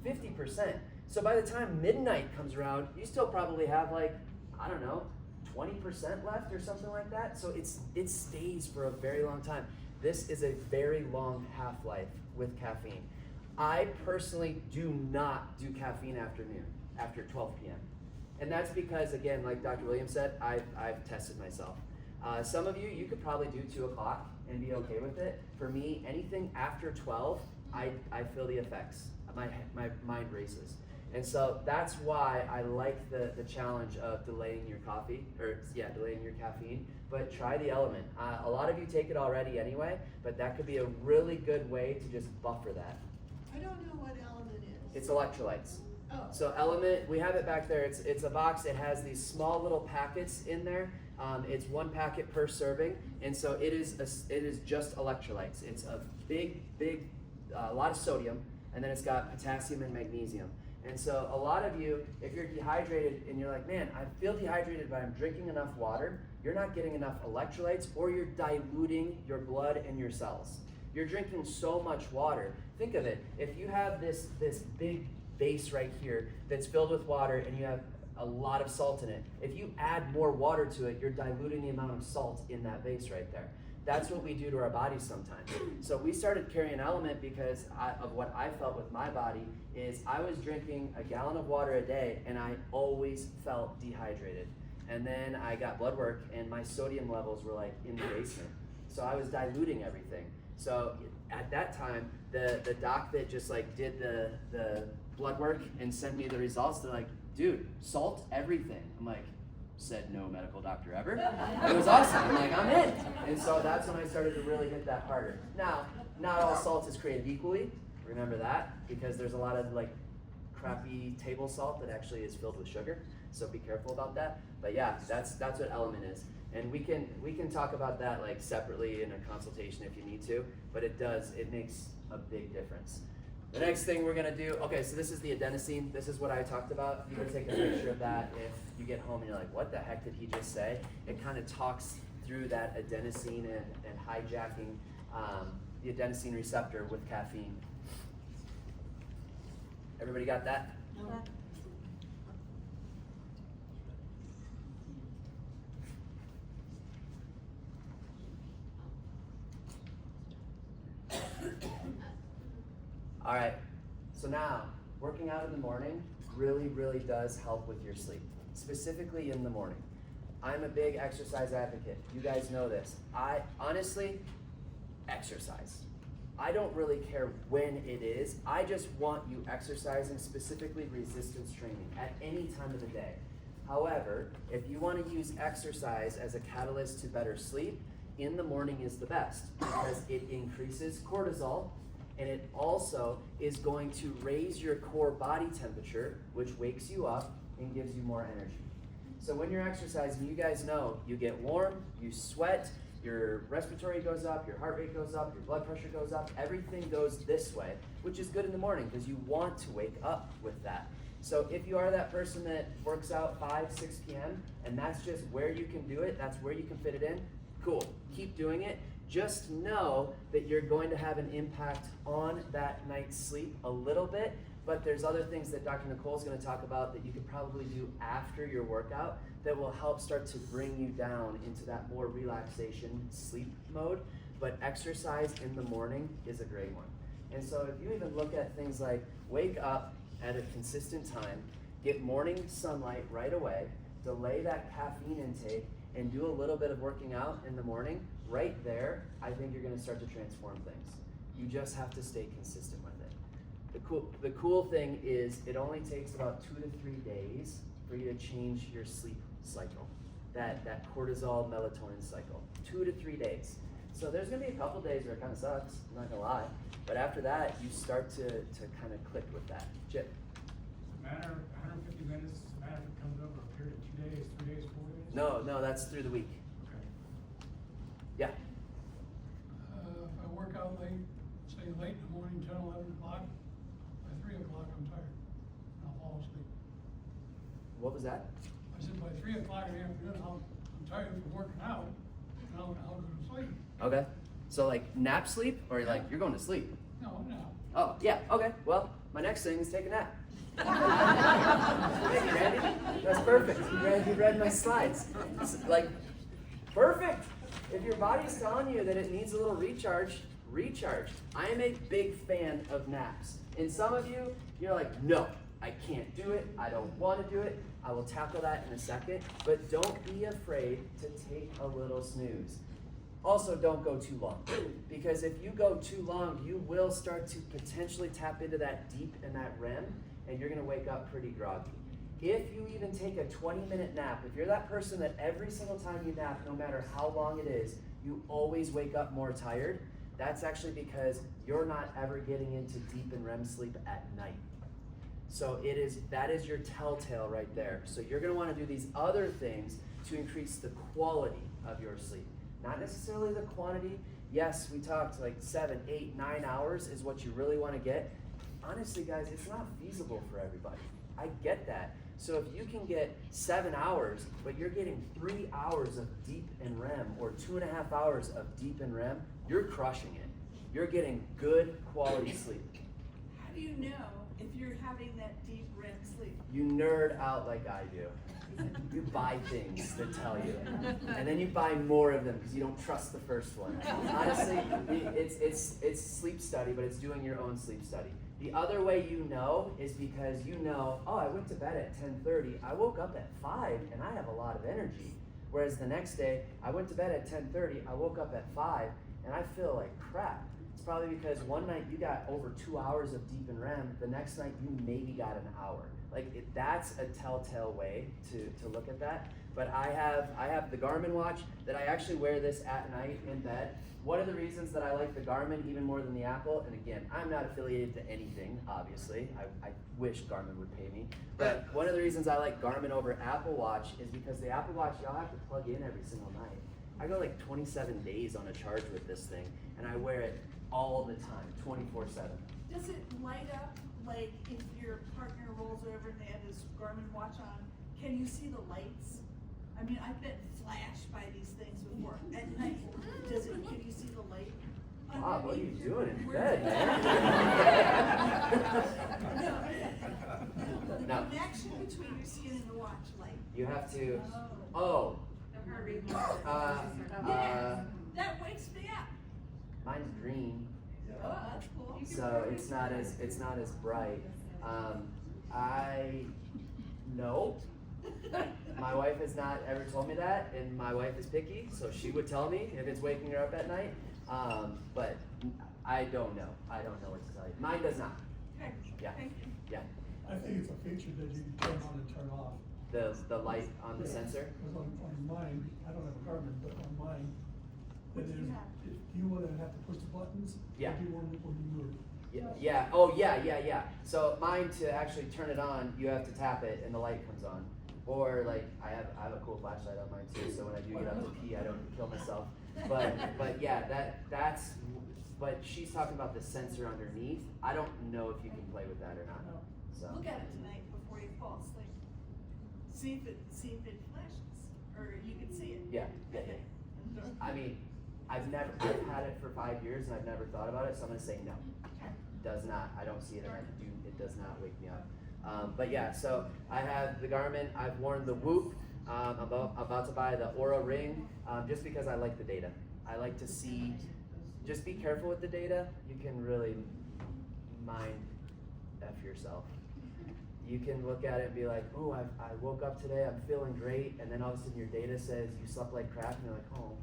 50%. So by the time midnight comes around, you still probably have like, I don't know, 20% left or something like that. So it stays for a very long time. This is a very long half-life with caffeine. I personally do not do caffeine after 12 p.m. And that's because, again, like Dr. Williams said, I've tested myself. Some of you could probably do 2 o'clock and be okay with it. For me, anything after 12, I feel the effects. My mind races. And so that's why I like the challenge of delaying your delaying your caffeine. But try the Element. A lot of you take it already anyway, but that could be a really good way to just buffer that. I don't know what Element is. It's electrolytes. Oh. So Element, we have it back there. It's a box. It has these small little packets in there. It's 1 packet per serving, and so it is just electrolytes. It's a big, lot of sodium, and then it's got potassium and magnesium. And so a lot of you, if you're dehydrated and you're like, man, I feel dehydrated, but I'm drinking enough water, you're not getting enough electrolytes, or you're diluting your blood and your cells. You're drinking so much water. Think of it, if you have this big vase right here that's filled with water and you have a lot of salt in it, if you add more water to it, you're diluting the amount of salt in that vase right there. That's what we do to our bodies sometimes. So we started carrying Element because of what I felt with my body is I was drinking a gallon of water a day and I always felt dehydrated. And then I got blood work and my sodium levels were like in the basement. So I was diluting everything. So at that time, the doc that just like did the blood work and sent me the results, they're like, dude, salt everything. I'm like, said no medical doctor ever. It was awesome. I'm like, I'm in. And so that's when I started to really hit that harder. Now, not all salt is created equally. Remember that, because there's a lot of like crappy table salt that actually is filled with sugar. So be careful about that. But yeah, that's what Element is. And we can talk about that like separately in a consultation if you need to, but it makes a big difference. The next thing we're gonna do, okay, so this is the adenosine. This is what I talked about. You can take a picture of that if you get home and you're like, what the heck did he just say? It kind of talks through that adenosine and hijacking the adenosine receptor with caffeine. Everybody got that? All right, so now, working out in the morning really, really does help with your sleep, specifically in the morning. I'm a big exercise advocate. You guys know this. I honestly, exercise. I don't really care when it is. I just want you exercising, specifically resistance training, at any time of the day. However, if you want to use exercise as a catalyst to better sleep, in the morning is the best because it increases cortisol, and it also is going to raise your core body temperature, which wakes you up and gives you more energy. So when you're exercising, you guys know you get warm, you sweat, your respiratory goes up, your heart rate goes up, your blood pressure goes up, everything goes this way, which is good in the morning because you want to wake up with that. So if you are that person that works out 5, 6 p.m. and that's just where you can do it, that's where you can fit it in, cool, keep doing it. Just know that you're going to have an impact on that night's sleep a little bit, but there's other things that Dr. Nicole's going to talk about that you could probably do after your workout that will help start to bring you down into that more relaxation sleep mode. But exercise in the morning is a great one. And so if you even look at things like wake up at a consistent time, get morning sunlight right away, delay that caffeine intake, and do a little bit of working out in the morning, right there, I think you're gonna start to transform things. You just have to stay consistent with it. The cool thing is it only takes about 2 to 3 days for you to change your sleep cycle, that cortisol melatonin cycle, 2 to 3 days. So there's gonna be a couple days where it kind of sucks, I'm not gonna lie, but after that, you start to kind of click with that. Chip? Matter 150 minutes, matter if it comes over a period of 2 days, 3 days, 4 days? No, that's through the week. Okay. Yeah. If I work out late, say late in the morning, 10, 11 o'clock, by 3 o'clock I'm tired, and I'll fall asleep. What was that? I said by 3 o'clock in the afternoon, I'm tired from working out, and I'll go to sleep. Okay. So like nap sleep, or like you're going to sleep? No. Oh, yeah, okay. Well, my next thing is take a nap. Thank you, Randy. That's perfect. You read my slides. It's like, perfect. If your body's telling you that it needs a little recharge, recharge. I am a big fan of naps. And some of you, you're like, no, I can't do it. I don't want to do it. I will tackle that in a second. But don't be afraid to take a little snooze. Also, don't go too long, because if you go too long, you will start to potentially tap into that deep and that REM, and you're gonna wake up pretty groggy. If you even take a 20-minute nap, if you're that person that every single time you nap, no matter how long it is, you always wake up more tired, that's actually because you're not ever getting into deep and REM sleep at night. So that is your telltale right there. So you're gonna wanna do these other things to increase the quality of your sleep. Not necessarily the quantity. Yes, we talked like 7, 8, 9 hours is what you really want to get. Honestly, guys, it's not feasible for everybody. I get that. So if you can get 7 hours, but you're getting 3 hours of deep and REM, or 2.5 hours of deep and REM, you're crushing it. You're getting good quality sleep. How do you know if you're having that deep REM sleep? You nerd out like I do. You buy things that tell you, and then you buy more of them because you don't trust the first one. Honestly, it's sleep study, but it's doing your own sleep study. The other way you know is because you know, oh, I went to bed at 10:30. I woke up at 5, and I have a lot of energy. Whereas the next day, I went to bed at 10:30. I woke up at 5, and I feel like crap. It's probably because one night you got over 2 hours of deep and REM. The next night you maybe got an hour. That's a telltale way to look at that. But I have the Garmin watch that I actually wear this at night in bed. One of the reasons that I like the Garmin even more than the Apple, and again, I'm not affiliated to anything, obviously. I wish Garmin would pay me. But one of the reasons I like Garmin over Apple Watch is because the Apple Watch, y'all have to plug in every single night. I go like 27 days on a charge with this thing, and I wear it all the time, 24/7. Does it light up, like if your partner rolls over and they have his Garmin watch on, can you see the lights? I mean, I've been flashed by these things before at night. Can you see the light? Wow, what are you doing in Where's bed, it? man? The No. connection between your skin and the watch light. You have to, Yeah, that wakes me up. mine's green. Oh, that's cool. So it's not as bright. No. My wife has not ever told me that, and my wife is picky, so she would tell me if it's waking her up at night. But I don't know. I don't know what to tell you. Mine does not. Okay, Yeah. thank you. Yeah. I think it's a feature that you can turn on and turn off. The light on the sensor. Because on mine, I don't have a Garmin, but on mine, What that do is, you have? if you wanna have to push the buttons, Yeah. you do one when you move. Yeah. Oh, yeah. So mine, to actually turn it on, you have to tap it and the light comes on. Or like I have a cool flashlight on mine too, so when I do get up to pee, I don't kill myself. But yeah, that's. But she's talking about the sensor underneath. I don't know if you can play with that or not. So. Look at it tonight before you fall asleep. See if it flashes, or you can see it. Yeah. I mean, I've had it for 5 years and I've never thought about it, so I'm gonna say no. Does not. I don't see it. It does not wake me up. But yeah, so I have the Garmin. I've worn the Whoop. I'm about to buy the Aura Ring, just because I like the data. I like to see. Just be careful with the data. You can really mind F yourself. You can look at it and be like, oh, I woke up today, I'm feeling great, and then all of a sudden your data says you slept like crap, and you're like, oh,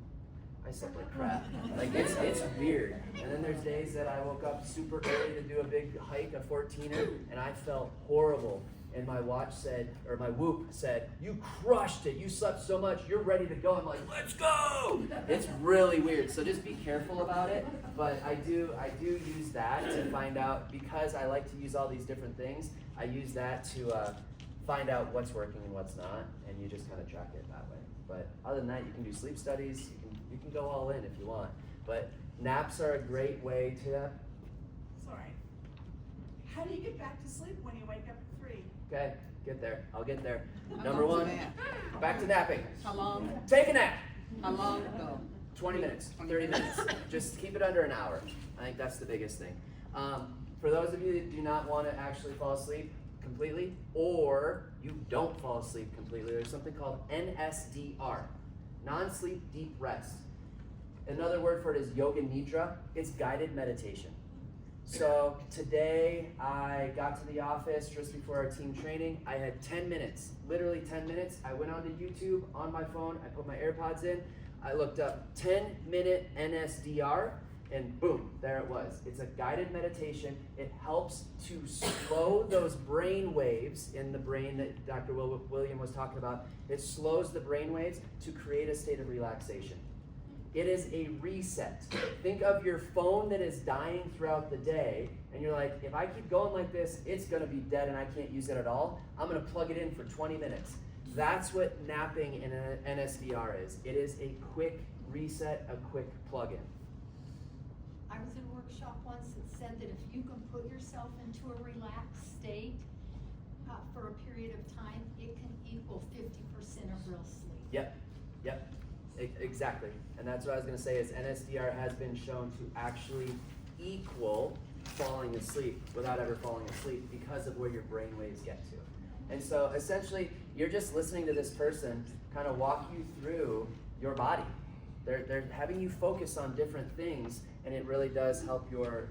I slept like crap. Like, it's weird. And then there's days that I woke up super early to do a big hike, a 14er, and I felt horrible. And my watch said, or my Whoop said, you crushed it, you slept so much, you're ready to go. I'm like, let's go! It's really weird, so just be careful about it. But I do use that to find out, because I like to use all these different things, I use that to find out what's working and what's not, and you just kind of track it that way. But other than that, you can do sleep studies, you can go all in if you want. But naps are a great way to. Sorry. How do you get back to sleep when you wake up at 3? Okay, get there. I'll get there. Number one, back to napping. How long? Take a nap. How long ago? 20 minutes, 30 minutes. Just keep it under an hour. I think that's the biggest thing. For those of you that do not want to actually fall asleep completely, or you don't fall asleep completely, there's something called NSDR, non-sleep deep rest. Another word for it is yoga nidra. It's guided meditation. So today I got to the office just before our team training. I had 10 minutes, literally 10 minutes. I went onto YouTube on my phone. I put my AirPods in. I looked up 10-minute NSDR, and boom, there it was. It's a guided meditation. It helps to slow those brain waves in the brain that Dr. William was talking about. It slows the brain waves to create a state of relaxation. It is a reset. Think of your phone that is dying throughout the day, and you're like, if I keep going like this, it's gonna be dead and I can't use it at all. I'm gonna plug it in for 20 minutes. That's what napping in an NSDR is. It is a quick reset, a quick plug-in. I was in a workshop once that said that if you can put yourself into a relaxed state for a period of time, it can equal 50% of real sleep. Yep, exactly. And that's what I was gonna say is NSDR has been shown to actually equal falling asleep without ever falling asleep because of where your brain waves get to. And so essentially, you're just listening to this person kind of walk you through your body. They're having you focus on different things, and it really does help your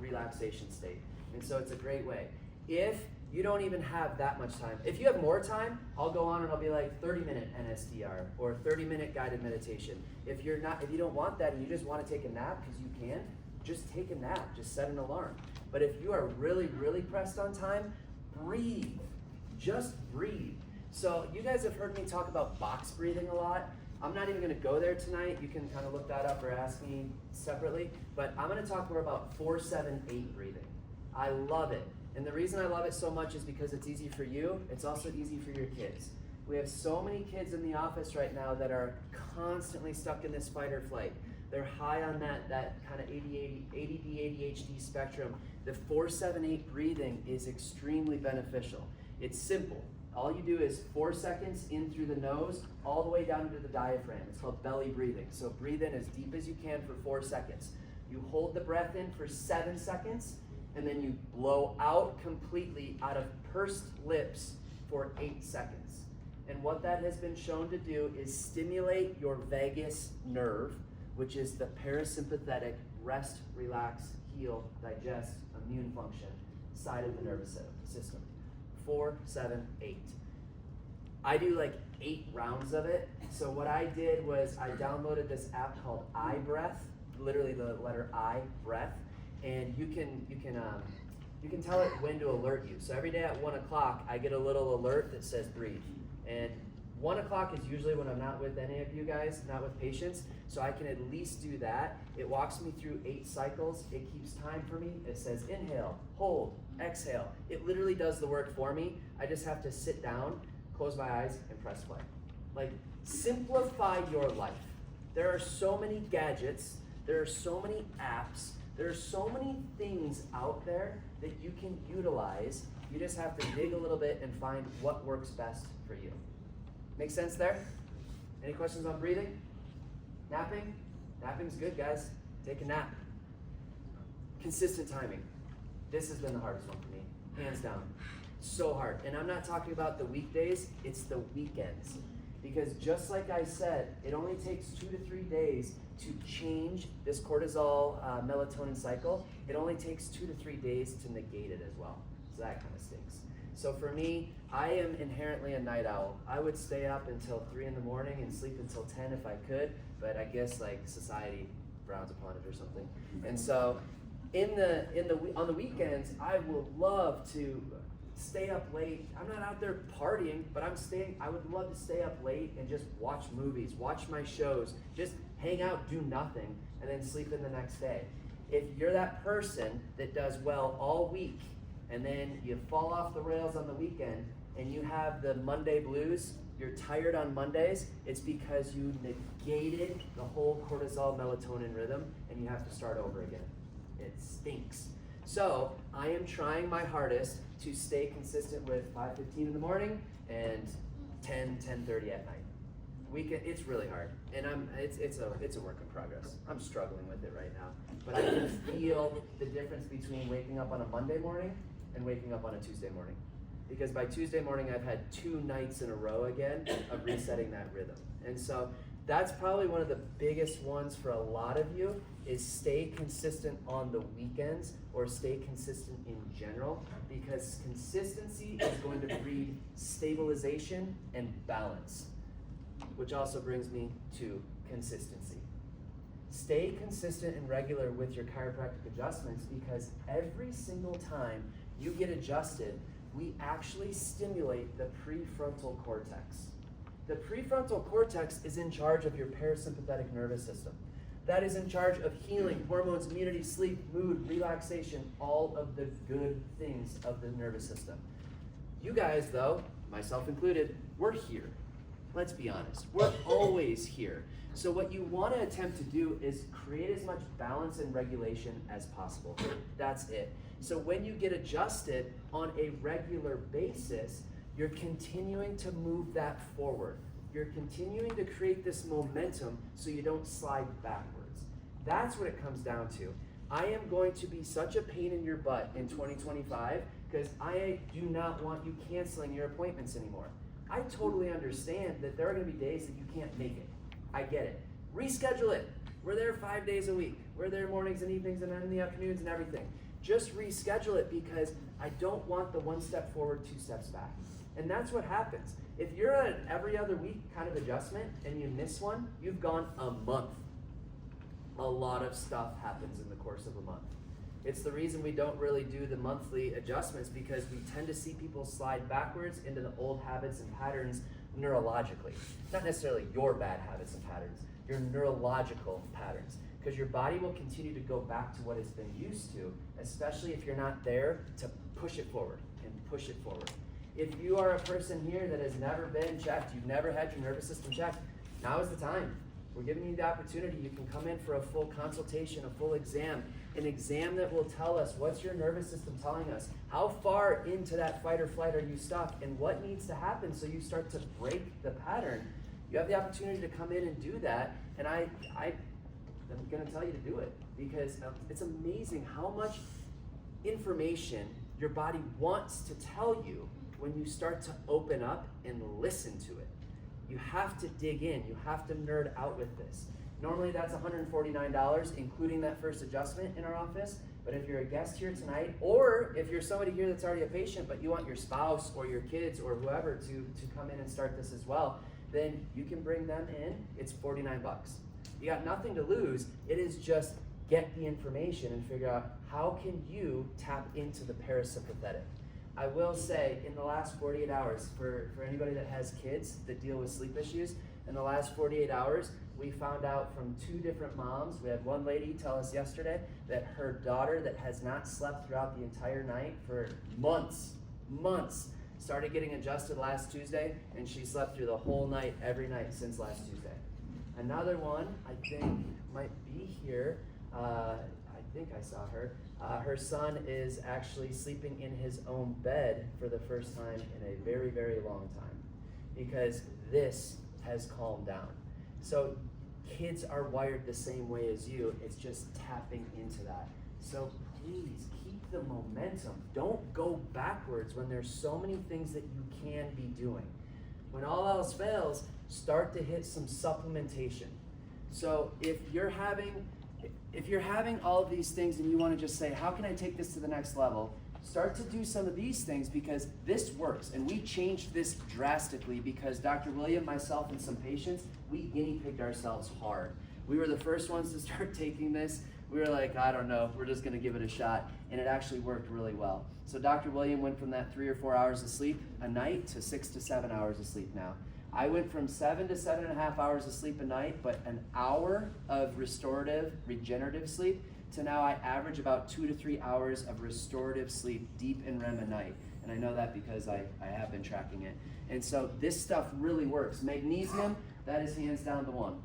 relaxation state. And so it's a great way. If you don't even have that much time, if you have more time, I'll go on and I'll be like 30-minute NSDR or 30-minute guided meditation. If you don't want that and you just want to take a nap because you can, just take a nap, just set an alarm. But if you are really, really pressed on time, breathe, just breathe. So you guys have heard me talk about box breathing a lot. I'm not even gonna go there tonight. You can kind of look that up or ask me separately, but I'm gonna talk more about 4-7-8 breathing. I love it. And the reason I love it so much is because it's easy for you, it's also easy for your kids. We have so many kids in the office right now that are constantly stuck in this fight or flight. They're high on that kind of ADD, ADHD spectrum. The 4-7-8 breathing is extremely beneficial. It's simple. All you do is 4 seconds in through the nose, all the way down to the diaphragm. It's called belly breathing. So breathe in as deep as you can for 4 seconds. You hold the breath in for 7 seconds, and then you blow out completely out of pursed lips for 8 seconds. And what that has been shown to do is stimulate your vagus nerve, which is the parasympathetic rest, relax, heal, digest, immune function side of the nervous system. 4, 7, 8. I do like 8 rounds of it. So what I did was I downloaded this app called iBreath, literally the letter I, breath, and you can tell it when to alert you. So every day at 1 o'clock, I get a little alert that says breathe. And 1 o'clock is usually when I'm not with any of you guys, not with patients, so I can at least do that. It walks me through 8 cycles. It keeps time for me. It says inhale, hold, exhale. It literally does the work for me. I just have to sit down, close my eyes, and press play. Like, simplify your life. There are so many gadgets, there are so many apps, there are so many things out there that you can utilize. You just have to dig a little bit and find what works best for you. Make sense there? Any questions on breathing? Napping? Napping's good, guys. Take a nap. Consistent timing. This has been the hardest one for me, hands down. So hard. And I'm not talking about the weekdays, it's the weekends. Because just like I said, it only takes 2 to 3 days to change this cortisol melatonin cycle. It only takes 2 to 3 days to negate it as well. So that kind of stinks. So for me, I am inherently a night owl. I would stay up until 3 in the morning and sleep until 10 if I could, but I guess like society frowns upon it or something. And so on the weekends, I will love to stay up late. I'm not out there partying, but I would love to stay up late and just watch movies, watch my shows, just hang out, do nothing, and then sleep in the next day. If you're that person that does well all week, and then you fall off the rails on the weekend, and you have the Monday blues, you're tired on Mondays, it's because you negated the whole cortisol melatonin rhythm, and you have to start over again. It stinks. So I am trying my hardest to stay consistent with 5:15 in the morning and 10:30 at night. It's really hard, and it's a work in progress. I'm struggling with it right now, but I can feel the difference between waking up on a Monday morning and waking up on a Tuesday morning, because by Tuesday morning I've had 2 nights in a row again of resetting that rhythm. And so that's probably one of the biggest ones for a lot of you, is stay consistent on the weekends or stay consistent in general, because consistency is going to breed stabilization and balance, which also brings me to consistency. Stay consistent and regular with your chiropractic adjustments, because every single time you get adjusted, we actually stimulate the prefrontal cortex. The prefrontal cortex is in charge of your parasympathetic nervous system. That is in charge of healing, hormones, immunity, sleep, mood, relaxation, all of the good things of the nervous system. You guys, though, myself included, we're here. Let's be honest, we're always here. So what you want to attempt to do is create as much balance and regulation as possible. That's it. So when you get adjusted on a regular basis, you're continuing to move that forward. You're continuing to create this momentum so you don't slide backwards. That's what it comes down to. I am going to be such a pain in your butt in 2025 because I do not want you canceling your appointments anymore. I totally understand that there are going to be days that you can't make it. I get it. Reschedule it. We're there 5 days a week. We're there mornings and evenings and in the afternoons and everything. Just reschedule it because I don't want the 1 step forward, 2 steps back. And that's what happens. If you're an every other week kind of adjustment and you miss one, you've gone a month. A lot of stuff happens in the course of a month. It's the reason we don't really do the monthly adjustments because we tend to see people slide backwards into the old habits and patterns neurologically. Not necessarily your bad habits and patterns, your neurological patterns. Because your body will continue to go back to what it's been used to, especially if you're not there to push it forward and push it forward. If you are a person here that has never been checked, you've never had your nervous system checked, now is the time. We're giving you the opportunity. You can come in for a full consultation, a full exam, an exam that will tell us what's your nervous system telling us, how far into that fight or flight are you stuck, and what needs to happen so you start to break the pattern. You have the opportunity to come in and do that, and I'm going to tell you to do it because it's amazing how much information your body wants to tell you when you start to open up and listen to it. You have to dig in. You have to nerd out with this. Normally that's $149, including that first adjustment in our office. But if you're a guest here tonight, or if you're somebody here that's already a patient, but you want your spouse or your kids or whoever to come in and start this as well, then you can bring them in. It's $49. You got nothing to lose. It is just get the information and figure out how can you tap into the parasympathetic. I will say in the last 48 hours, for anybody that has kids that deal with sleep issues, in the last 48 hours, we found out from 2 different moms. We had one lady tell us yesterday that her daughter that has not slept throughout the entire night for months, started getting adjusted last Tuesday, and she slept through the whole night, every night since last Tuesday. Another one, I think, might be here. I think I saw her. Her son is actually sleeping in his own bed for the first time in a very, very long time because this has calmed down. So kids are wired the same way as you. It's just tapping into that. So please keep the momentum. Don't go backwards when there's so many things that you can be doing. When all else fails, start to hit some supplementation. So if you're having all of these things and you want to just say, how can I take this to the next level? Start to do some of these things because this works. And we changed this drastically because Dr. William, myself, and some patients, we guinea pigged ourselves hard. We were the first ones to start taking this. We were like, I don't know, we're just going to give it a shot. And it actually worked really well. So Dr. William went from that 3 or 4 hours of sleep a night to 6 to 7 hours of sleep now. I went from 7 to 7.5 hours of sleep a night, but an hour of restorative, regenerative sleep, to now I average about 2 to 3 hours of restorative sleep deep in REM a night. And I know that because I have been tracking it. And so this stuff really works. Magnesium, that is hands down the one.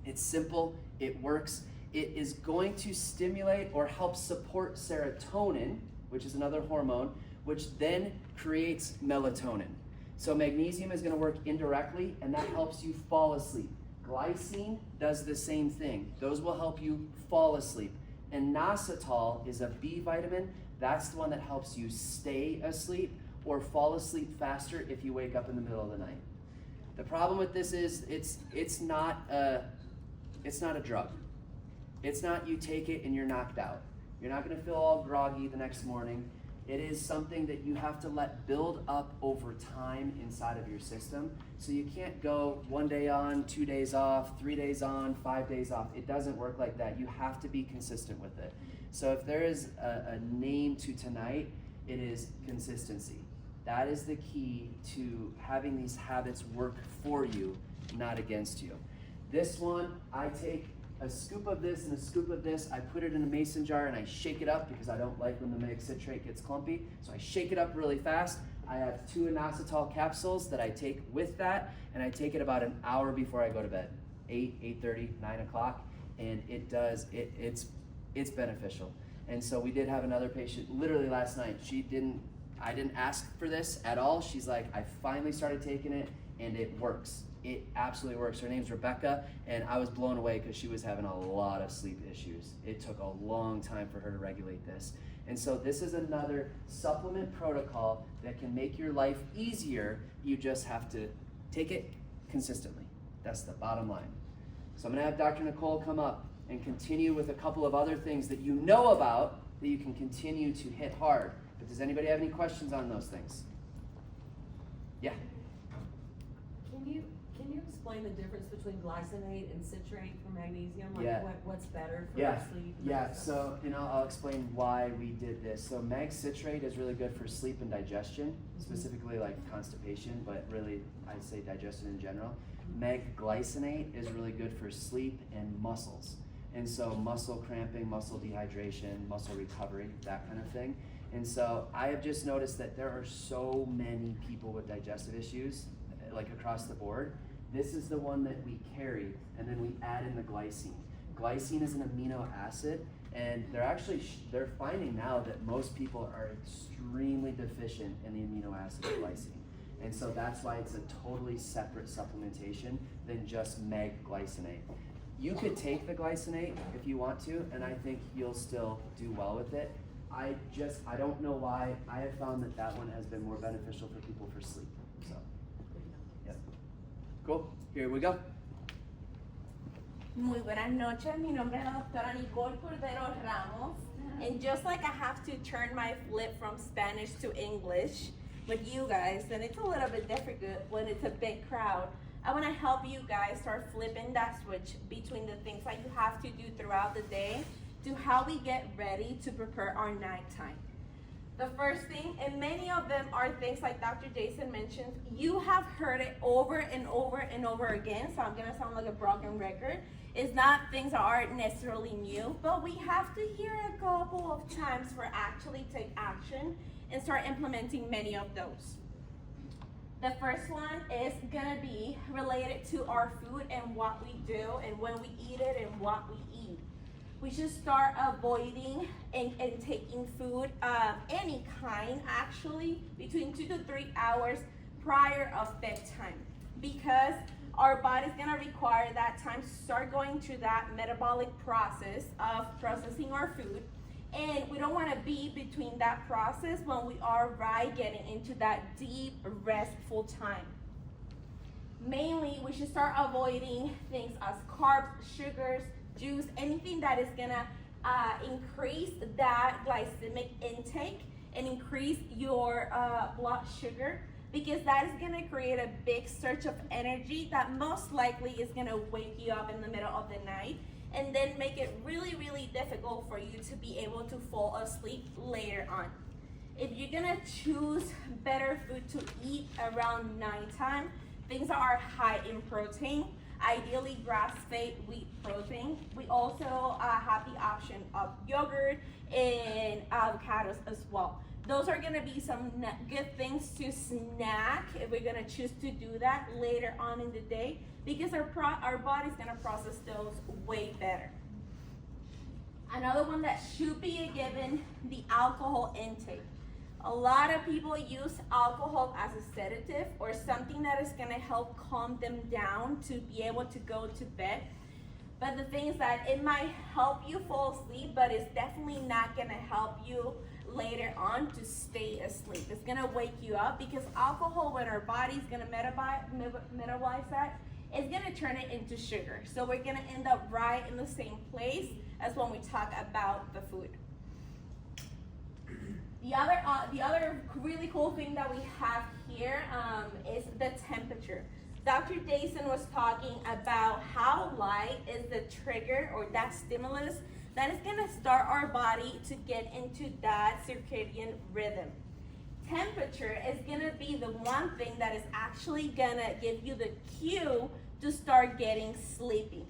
It's simple, it works. It is going to stimulate or help support serotonin, which is another hormone, which then creates melatonin. So magnesium is going to work indirectly, and that helps you fall asleep. Glycine does the same thing. Those will help you fall asleep. And inositol is a B vitamin. That's the one that helps you stay asleep or fall asleep faster if you wake up in the middle of the night. The problem with this is it's not a drug. It's not you take it and you're knocked out. You're not going to feel all groggy the next morning. It is something that you have to let build up over time inside of your system. So you can't go 1 day on, 2 days off, 3 days on, 5 days off. It doesn't work like that. You have to be consistent with it. So if there is a name to tonight, it is consistency. That is the key to having these habits work for you, not against you. This one, I take a scoop of this and a scoop of this. I put it in a mason jar and I shake it up because I don't like when the mag citrate gets clumpy. So I shake it up really fast. I have 2 inositol capsules that I take with that, and I take it about an hour before I go to bed, 8:30, 9 o'clock, and it's beneficial. And so we did have another patient literally last night. I didn't ask for this at all. She's like, I finally started taking it and it works. It absolutely works. Her name's Rebecca, and I was blown away because she was having a lot of sleep issues. It took a long time for her to regulate this. And so this is another supplement protocol that can make your life easier. You just have to take it consistently. That's the bottom line. So I'm gonna have Dr. Nicole come up and continue with a couple of other things that you know about that you can continue to hit hard. But does anybody have any questions on those things? Yeah. Can you explain the difference between glycinate and citrate for magnesium? Like Yeah. what's better for Yeah, sleep? yeah. So I'll explain why we did this. So mag citrate is really good for sleep and digestion, specifically like constipation, but really I'd say digestion in general. Mag glycinate is really good for sleep and muscles, and so muscle cramping, muscle dehydration, muscle recovery, that kind of thing. And so I have just noticed that there are so many people with digestive issues, like across the board. This is the one that we carry, and then we add in the glycine. Glycine is an amino acid, and they're finding now that most people are extremely deficient in the amino acid glycine. And so that's why it's a totally separate supplementation than just mag glycinate. You could take the glycinate if you want to, and I think you'll still do well with it. I don't know why. I have found that one has been more beneficial for people for sleep. So, yep. Cool. Here we go. Muy buenas noches, mi nombre es la doctora Nicole Cordero Ramos, and just like I have to turn my flip from Spanish to English with you guys, and it's a little bit difficult when it's a big crowd, I want to help you guys start flipping that switch between the things that you have to do throughout the day to how we get ready to prepare our nighttime. The first thing, and many of them are things like Dr. Jason mentioned, you have heard it over and over and over again, so I'm gonna sound like a broken record. It's not things that aren't necessarily new, but we have to hear a couple of times for actually take action and start implementing many of those. The first one is gonna be related to our food and what we do and when we eat it and what we eat. We should start avoiding and taking food, any kind actually, between 2 to 3 hours prior of bedtime, because our body's gonna require that time to start going through that metabolic process of processing our food, and we don't wanna be between that process when we are right getting into that deep, restful time. Mainly, we should start avoiding things as carbs, sugars, juice, anything that is gonna increase that glycemic intake and increase your blood sugar, because that is gonna create a big surge of energy that most likely is gonna wake you up in the middle of the night and then make it really, really difficult for you to be able to fall asleep later on. If you're gonna choose better food to eat around nighttime, things that are high in protein, ideally grass-fed wheat protein. We also have the option of yogurt and avocados as well. Those are gonna be some good things to snack if we're gonna choose to do that later on in the day, because our body's gonna process those way better. Another one that should be a given, the alcohol intake. A lot of people use alcohol as a sedative or something that is gonna help calm them down to be able to go to bed. But the thing is that it might help you fall asleep, but it's definitely not gonna help you later on to stay asleep. It's gonna wake you up, because alcohol, when our body's gonna metabolize that, it's gonna turn it into sugar. So we're gonna end up right in the same place as when we talk about the food. The other really cool thing that we have here is the temperature. Dr. Jason was talking about how light is the trigger or that stimulus that is gonna start our body to get into that circadian rhythm. Temperature is gonna be the one thing that is actually gonna give you the cue to start getting sleepy.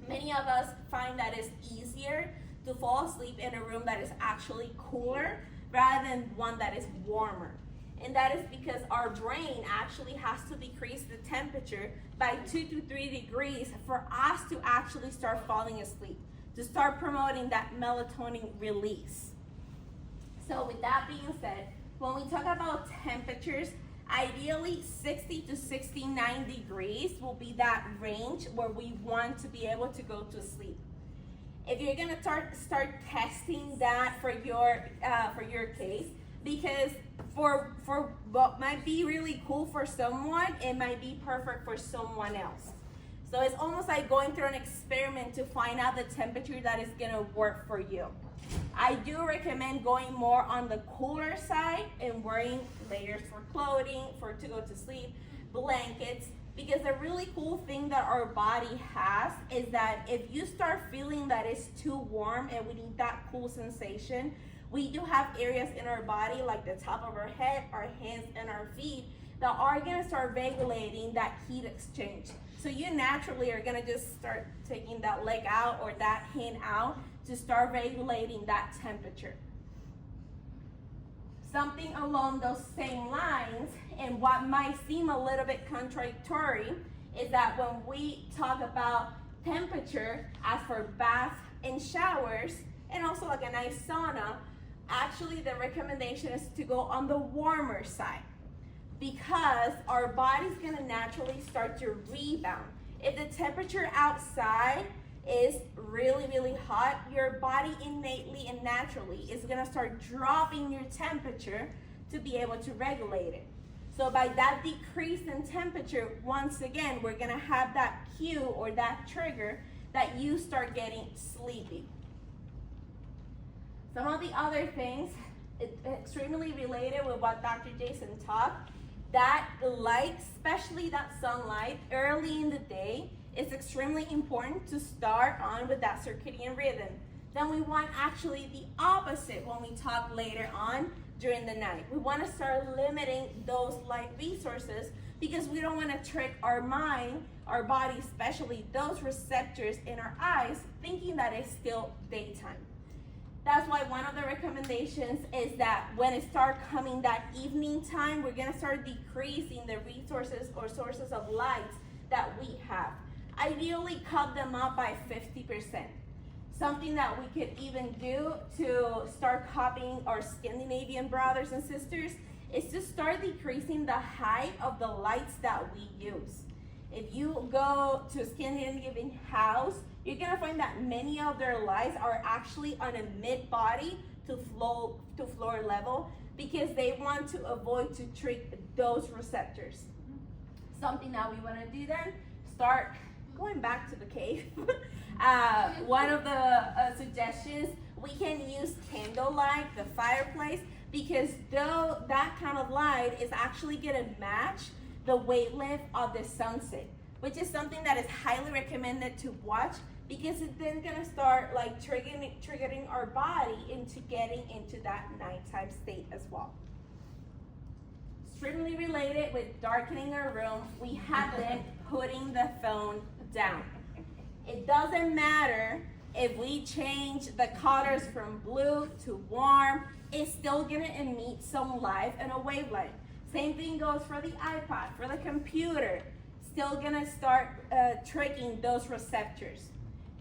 Many of us find that it's easier to fall asleep in a room that is actually cooler rather than one that is warmer. And that is because our brain actually has to decrease the temperature by 2 to 3 degrees for us to actually start falling asleep, to start promoting that melatonin release. So with that being said, when we talk about temperatures, ideally 60 to 69 degrees will be that range where we want to be able to go to sleep. If you're gonna start testing that for your case, because for what might be really cool for someone, it might be perfect for someone else. So it's almost like going through an experiment to find out the temperature that is gonna work for you. I do recommend going more on the cooler side and wearing layers for clothing, to go to sleep, blankets, because the really cool thing that our body has is that if you start feeling that it's too warm and we need that cool sensation, we do have areas in our body like the top of our head, our hands, and our feet that are gonna start regulating that heat exchange. So you naturally are gonna just start taking that leg out or that hand out to start regulating that temperature. Something along those same lines, and what might seem a little bit contradictory, is that when we talk about temperature as for baths and showers, and also like a nice sauna, actually the recommendation is to go on the warmer side, because our body's gonna naturally start to rebound. If the temperature outside is really, really hot, your body innately and naturally is gonna start dropping your temperature to be able to regulate it. So by that decrease in temperature, once again, we're gonna have that cue or that trigger that you start getting sleepy. Some of the other things, extremely related with what Dr. Jason taught, that light, especially that sunlight early in the day, it's extremely important to start on with that circadian rhythm. Then we want actually the opposite when we talk later on during the night. We want to start limiting those light resources because we don't want to trick our mind, our body, especially those receptors in our eyes, thinking that it's still daytime. That's why one of the recommendations is that when it starts coming that evening time, we're gonna start decreasing the resources or sources of light that we have. Ideally cut them up by 50%. Something that we could even do to start copying our Scandinavian brothers and sisters is to start decreasing the height of the lights that we use. If you go to a Scandinavian house, you're gonna find that many of their lights are actually on a mid-body to floor level because they want to avoid to trick those receptors. Something that we wanna do then, start going back to the cave. One of the suggestions, we can use candlelight, the fireplace, because though that kind of light is actually gonna match the wavelength of the sunset, which is something that is highly recommended to watch because it's then gonna start like triggering our body into getting into that nighttime state as well. Extremely related with darkening our room, we have been putting the phone down. It doesn't matter if we change the colors from blue to warm, it's still gonna emit some light and a wavelength. Same thing goes for the iPad, for the computer, still gonna start tricking those receptors.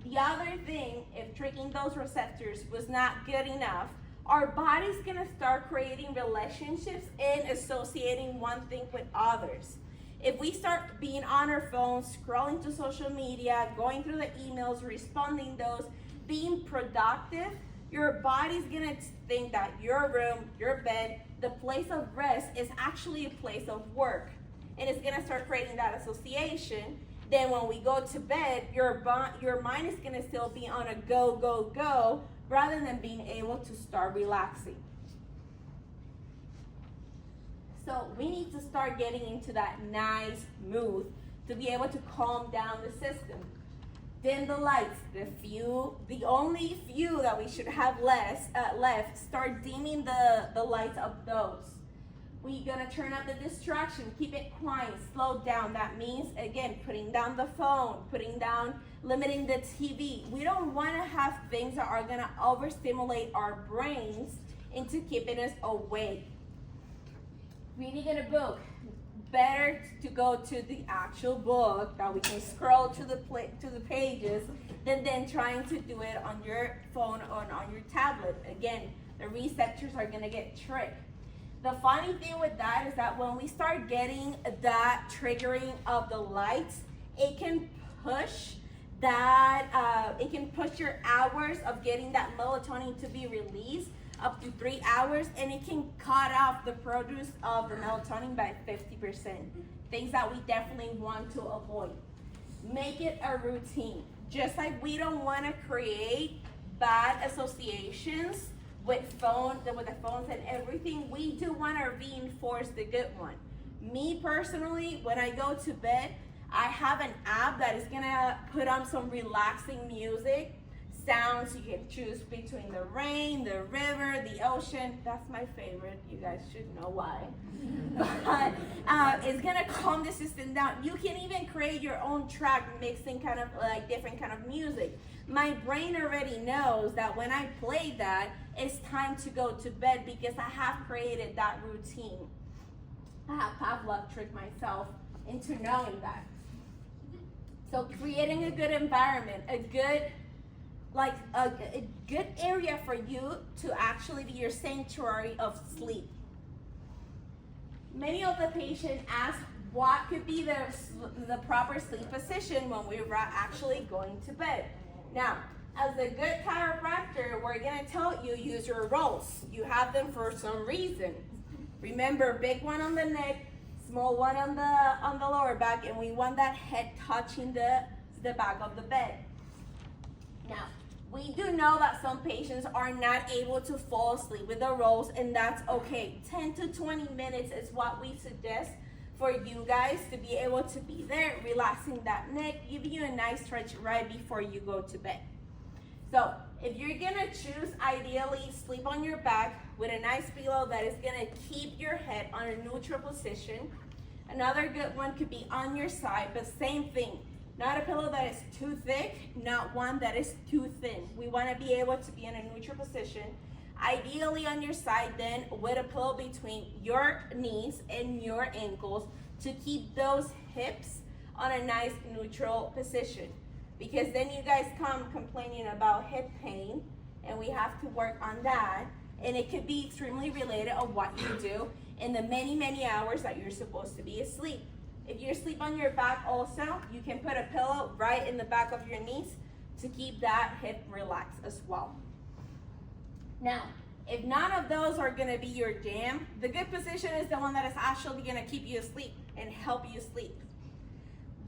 The other thing, if tricking those receptors was not good enough, our body's gonna start creating relationships and associating one thing with others. If we start being on our phones, scrolling to social media, going through the emails, responding those, being productive, your body's gonna think that your room, your bed, the place of rest is actually a place of work. And it's gonna start creating that association. Then when we go to bed, your mind is gonna still be on a go, go, go, rather than being able to start relaxing. So we need to start getting into that nice mood to be able to calm down the system. Dim the lights, the only few that we should have left, start dimming the lights of those. We're gonna turn up the distraction, keep it quiet, slow down. That means, again, putting down the phone, limiting the TV. We don't wanna have things that are gonna overstimulate our brains into keeping us awake. reading in a book, better to go to the actual book that we can scroll to the pages than trying to do it on your phone or on your tablet. Again, the receptors are gonna get tricked. The funny thing with that is that when we start getting that triggering of the lights, it can push your hours of getting that melatonin to be released up to 3 hours, and it can cut off the produce of the melatonin by 50%. Things that we definitely want to avoid. Make it a routine. Just like we don't want to create bad associations with the phones and everything, we do want to reinforce the good one. Me personally, when I go to bed, I have an app that is gonna put on some relaxing music, sounds. You can choose between the rain, the river, the ocean. That's my favorite. You guys should know why. But it's gonna calm the system down. You can even create your own track, mixing kind of like different kind of music. My brain already knows that when I play that, it's time to go to bed because I have created that routine. I have Pavlov tricked myself into knowing that. So creating a good environment, a good area for you to actually be your sanctuary of sleep. Many of the patients ask what could be the proper sleep position when we're actually going to bed. Now, as a good chiropractor, we're gonna tell you use your rolls. You have them for some reason. Remember, big one on the neck, small one on the lower back, and we want that head touching the back of the bed. Now, we do know that some patients are not able to fall asleep with the rolls, and that's okay. 10 to 20 minutes is what we suggest for you guys to be able to be there, relaxing that neck, giving you a nice stretch right before you go to bed. So, if you're gonna choose, ideally, sleep on your back with a nice pillow that is gonna keep your head on a neutral position. Another good one could be on your side, but same thing. Not a pillow that is too thick, not one that is too thin. We wanna be able to be in a neutral position. Ideally on your side then, with a pillow between your knees and your ankles to keep those hips on a nice neutral position. Because then you guys come complaining about hip pain, and we have to work on that. And it could be extremely related of what you do in the many, many hours that you're supposed to be asleep. If you're asleep on your back also, you can put a pillow right in the back of your knees to keep that hip relaxed as well. Now, if none of those are gonna be your jam, the good position is the one that is actually gonna keep you asleep and help you sleep.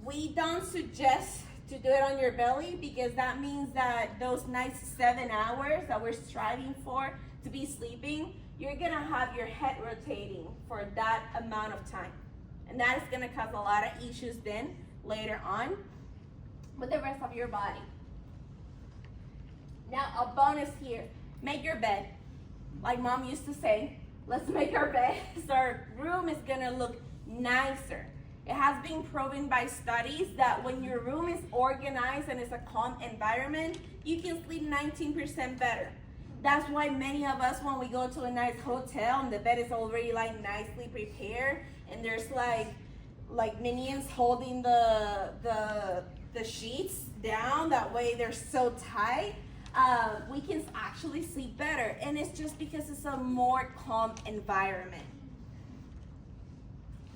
We don't suggest to do it on your belly because that means that those nice 7 hours that we're striving for to be sleeping, you're gonna have your head rotating for that amount of time. And that is gonna cause a lot of issues then later on with the rest of your body. Now, a bonus here, make your bed. Like mom used to say, let's make our bed so our room is gonna look nicer. It has been proven by studies that when your room is organized and it's a calm environment, you can sleep 19% better. That's why many of us, when we go to a nice hotel and the bed is already like nicely prepared, and there's like minions holding the sheets down, that way they're so tight, we can actually sleep better. And it's just because it's a more calm environment.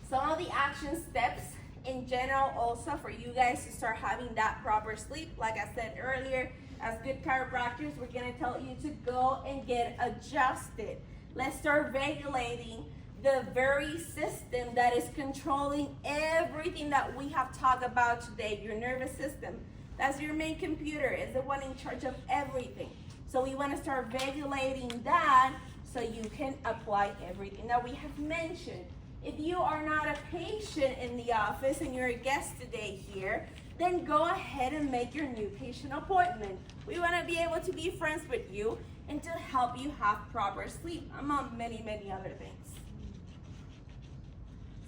Some of the action steps in general also for you guys to start having that proper sleep, like I said earlier, as good chiropractors, we're gonna tell you to go and get adjusted. Let's start regulating the very system that is controlling everything that we have talked about today, your nervous system. That's your main computer, it's the one in charge of everything. So we wanna start regulating that so you can apply everything that we have mentioned. If you are not a patient in the office and you're a guest today here, then go ahead and make your new patient appointment. We want to be able to be friends with you and to help you have proper sleep, among many, many other things.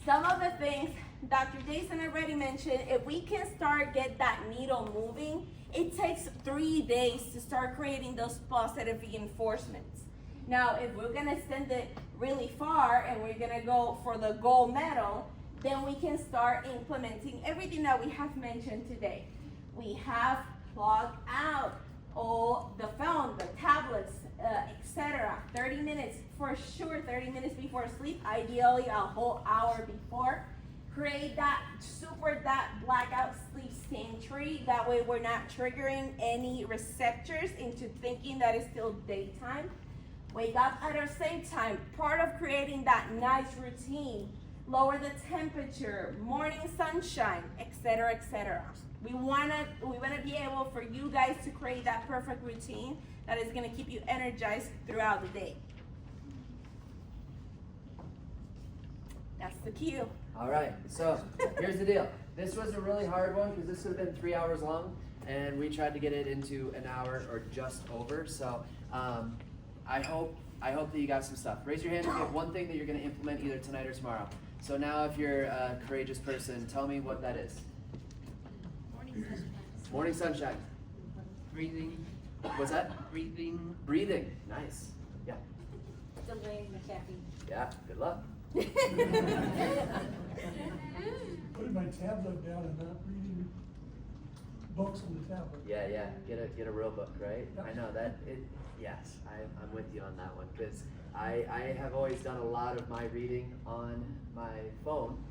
Some of the things Dr. Jason already mentioned, if we can start get that needle moving, it takes 3 days to start creating those positive reinforcements. Now, if we're gonna extend it really far and we're gonna go for the gold medal, then we can start implementing everything that we have mentioned today. We have plugged out all the phone, the tablets, etc. 30 minutes, for sure 30 minutes before sleep, ideally a whole hour before. Create that blackout sleep sanctuary. That way we're not triggering any receptors into thinking that it's still daytime. Wake up at the same time. Part of creating that nice routine, lower the temperature, morning sunshine, etc., etc. We wanna be able for you guys to create that perfect routine that is gonna keep you energized throughout the day. That's the cue. All right, so here's the deal. This was a really hard one because this would have been 3 hours long, and we tried to get it into an hour or just over. So I hope that you got some stuff. Raise your hand if you have one thing that you're going to implement either tonight or tomorrow. So now, if you're a courageous person, tell me what that is. Morning sunshine. Morning sunshine. Breathing. What's that? Breathing. Breathing. Nice. Yeah. Delaying the caffeine. Yeah. Good luck. Putting my tablet down and not reading books on the tablet. Yeah. Get a real book, right? Yep. I know that. Yes, I'm with you on that one because I have always done a lot of my reading on my phone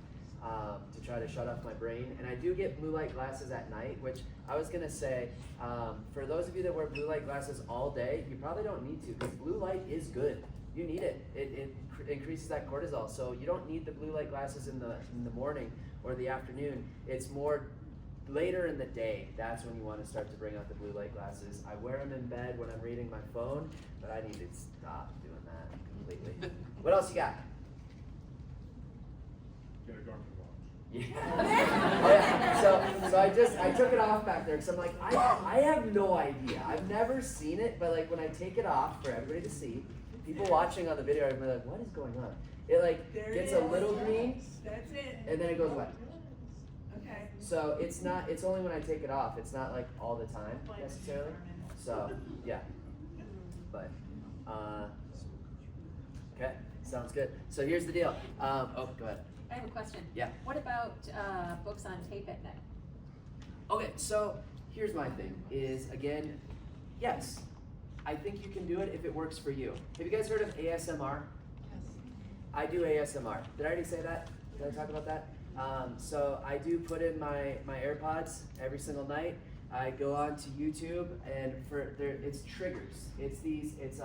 to try to shut off my brain, and I do get blue light glasses at night, which I was gonna say for those of you that wear blue light glasses all day, you probably don't need to because blue light is good. You need it. It increases that cortisol, so you don't need the blue light glasses in the morning or the afternoon. It's more later in the day. That's when you want to start to bring out the blue light glasses. I wear them in bed when I'm reading my phone, but I need to stop doing that completely. What else you got? Get a Garmin watch. Yeah. Oh yeah. So I took it off back there because I'm like I have no idea. I've never seen it, but like when I take it off for everybody to see, people watching on the video are like, what is going on? It like There gets it a is. little green That's it. and then it goes away. Okay. So it's only when I take it off. It's not like all the time necessarily. So yeah. But okay, sounds good. So here's the deal. Oh, go ahead. I have a question. Yeah. What about books on tape at night? Okay, so here's my thing is, again, yes, I think you can do it if it works for you. Have you guys heard of ASMR? Yes. I do ASMR. Did I already say that? Did I talk about that? So I do put in my AirPods every single night. I go on to YouTube and it's triggers. It's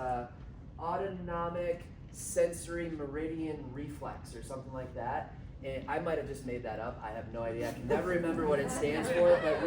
autonomic sensory meridian reflex or something like that. And I might have just made that up. I have no idea. I can never remember what it stands for, but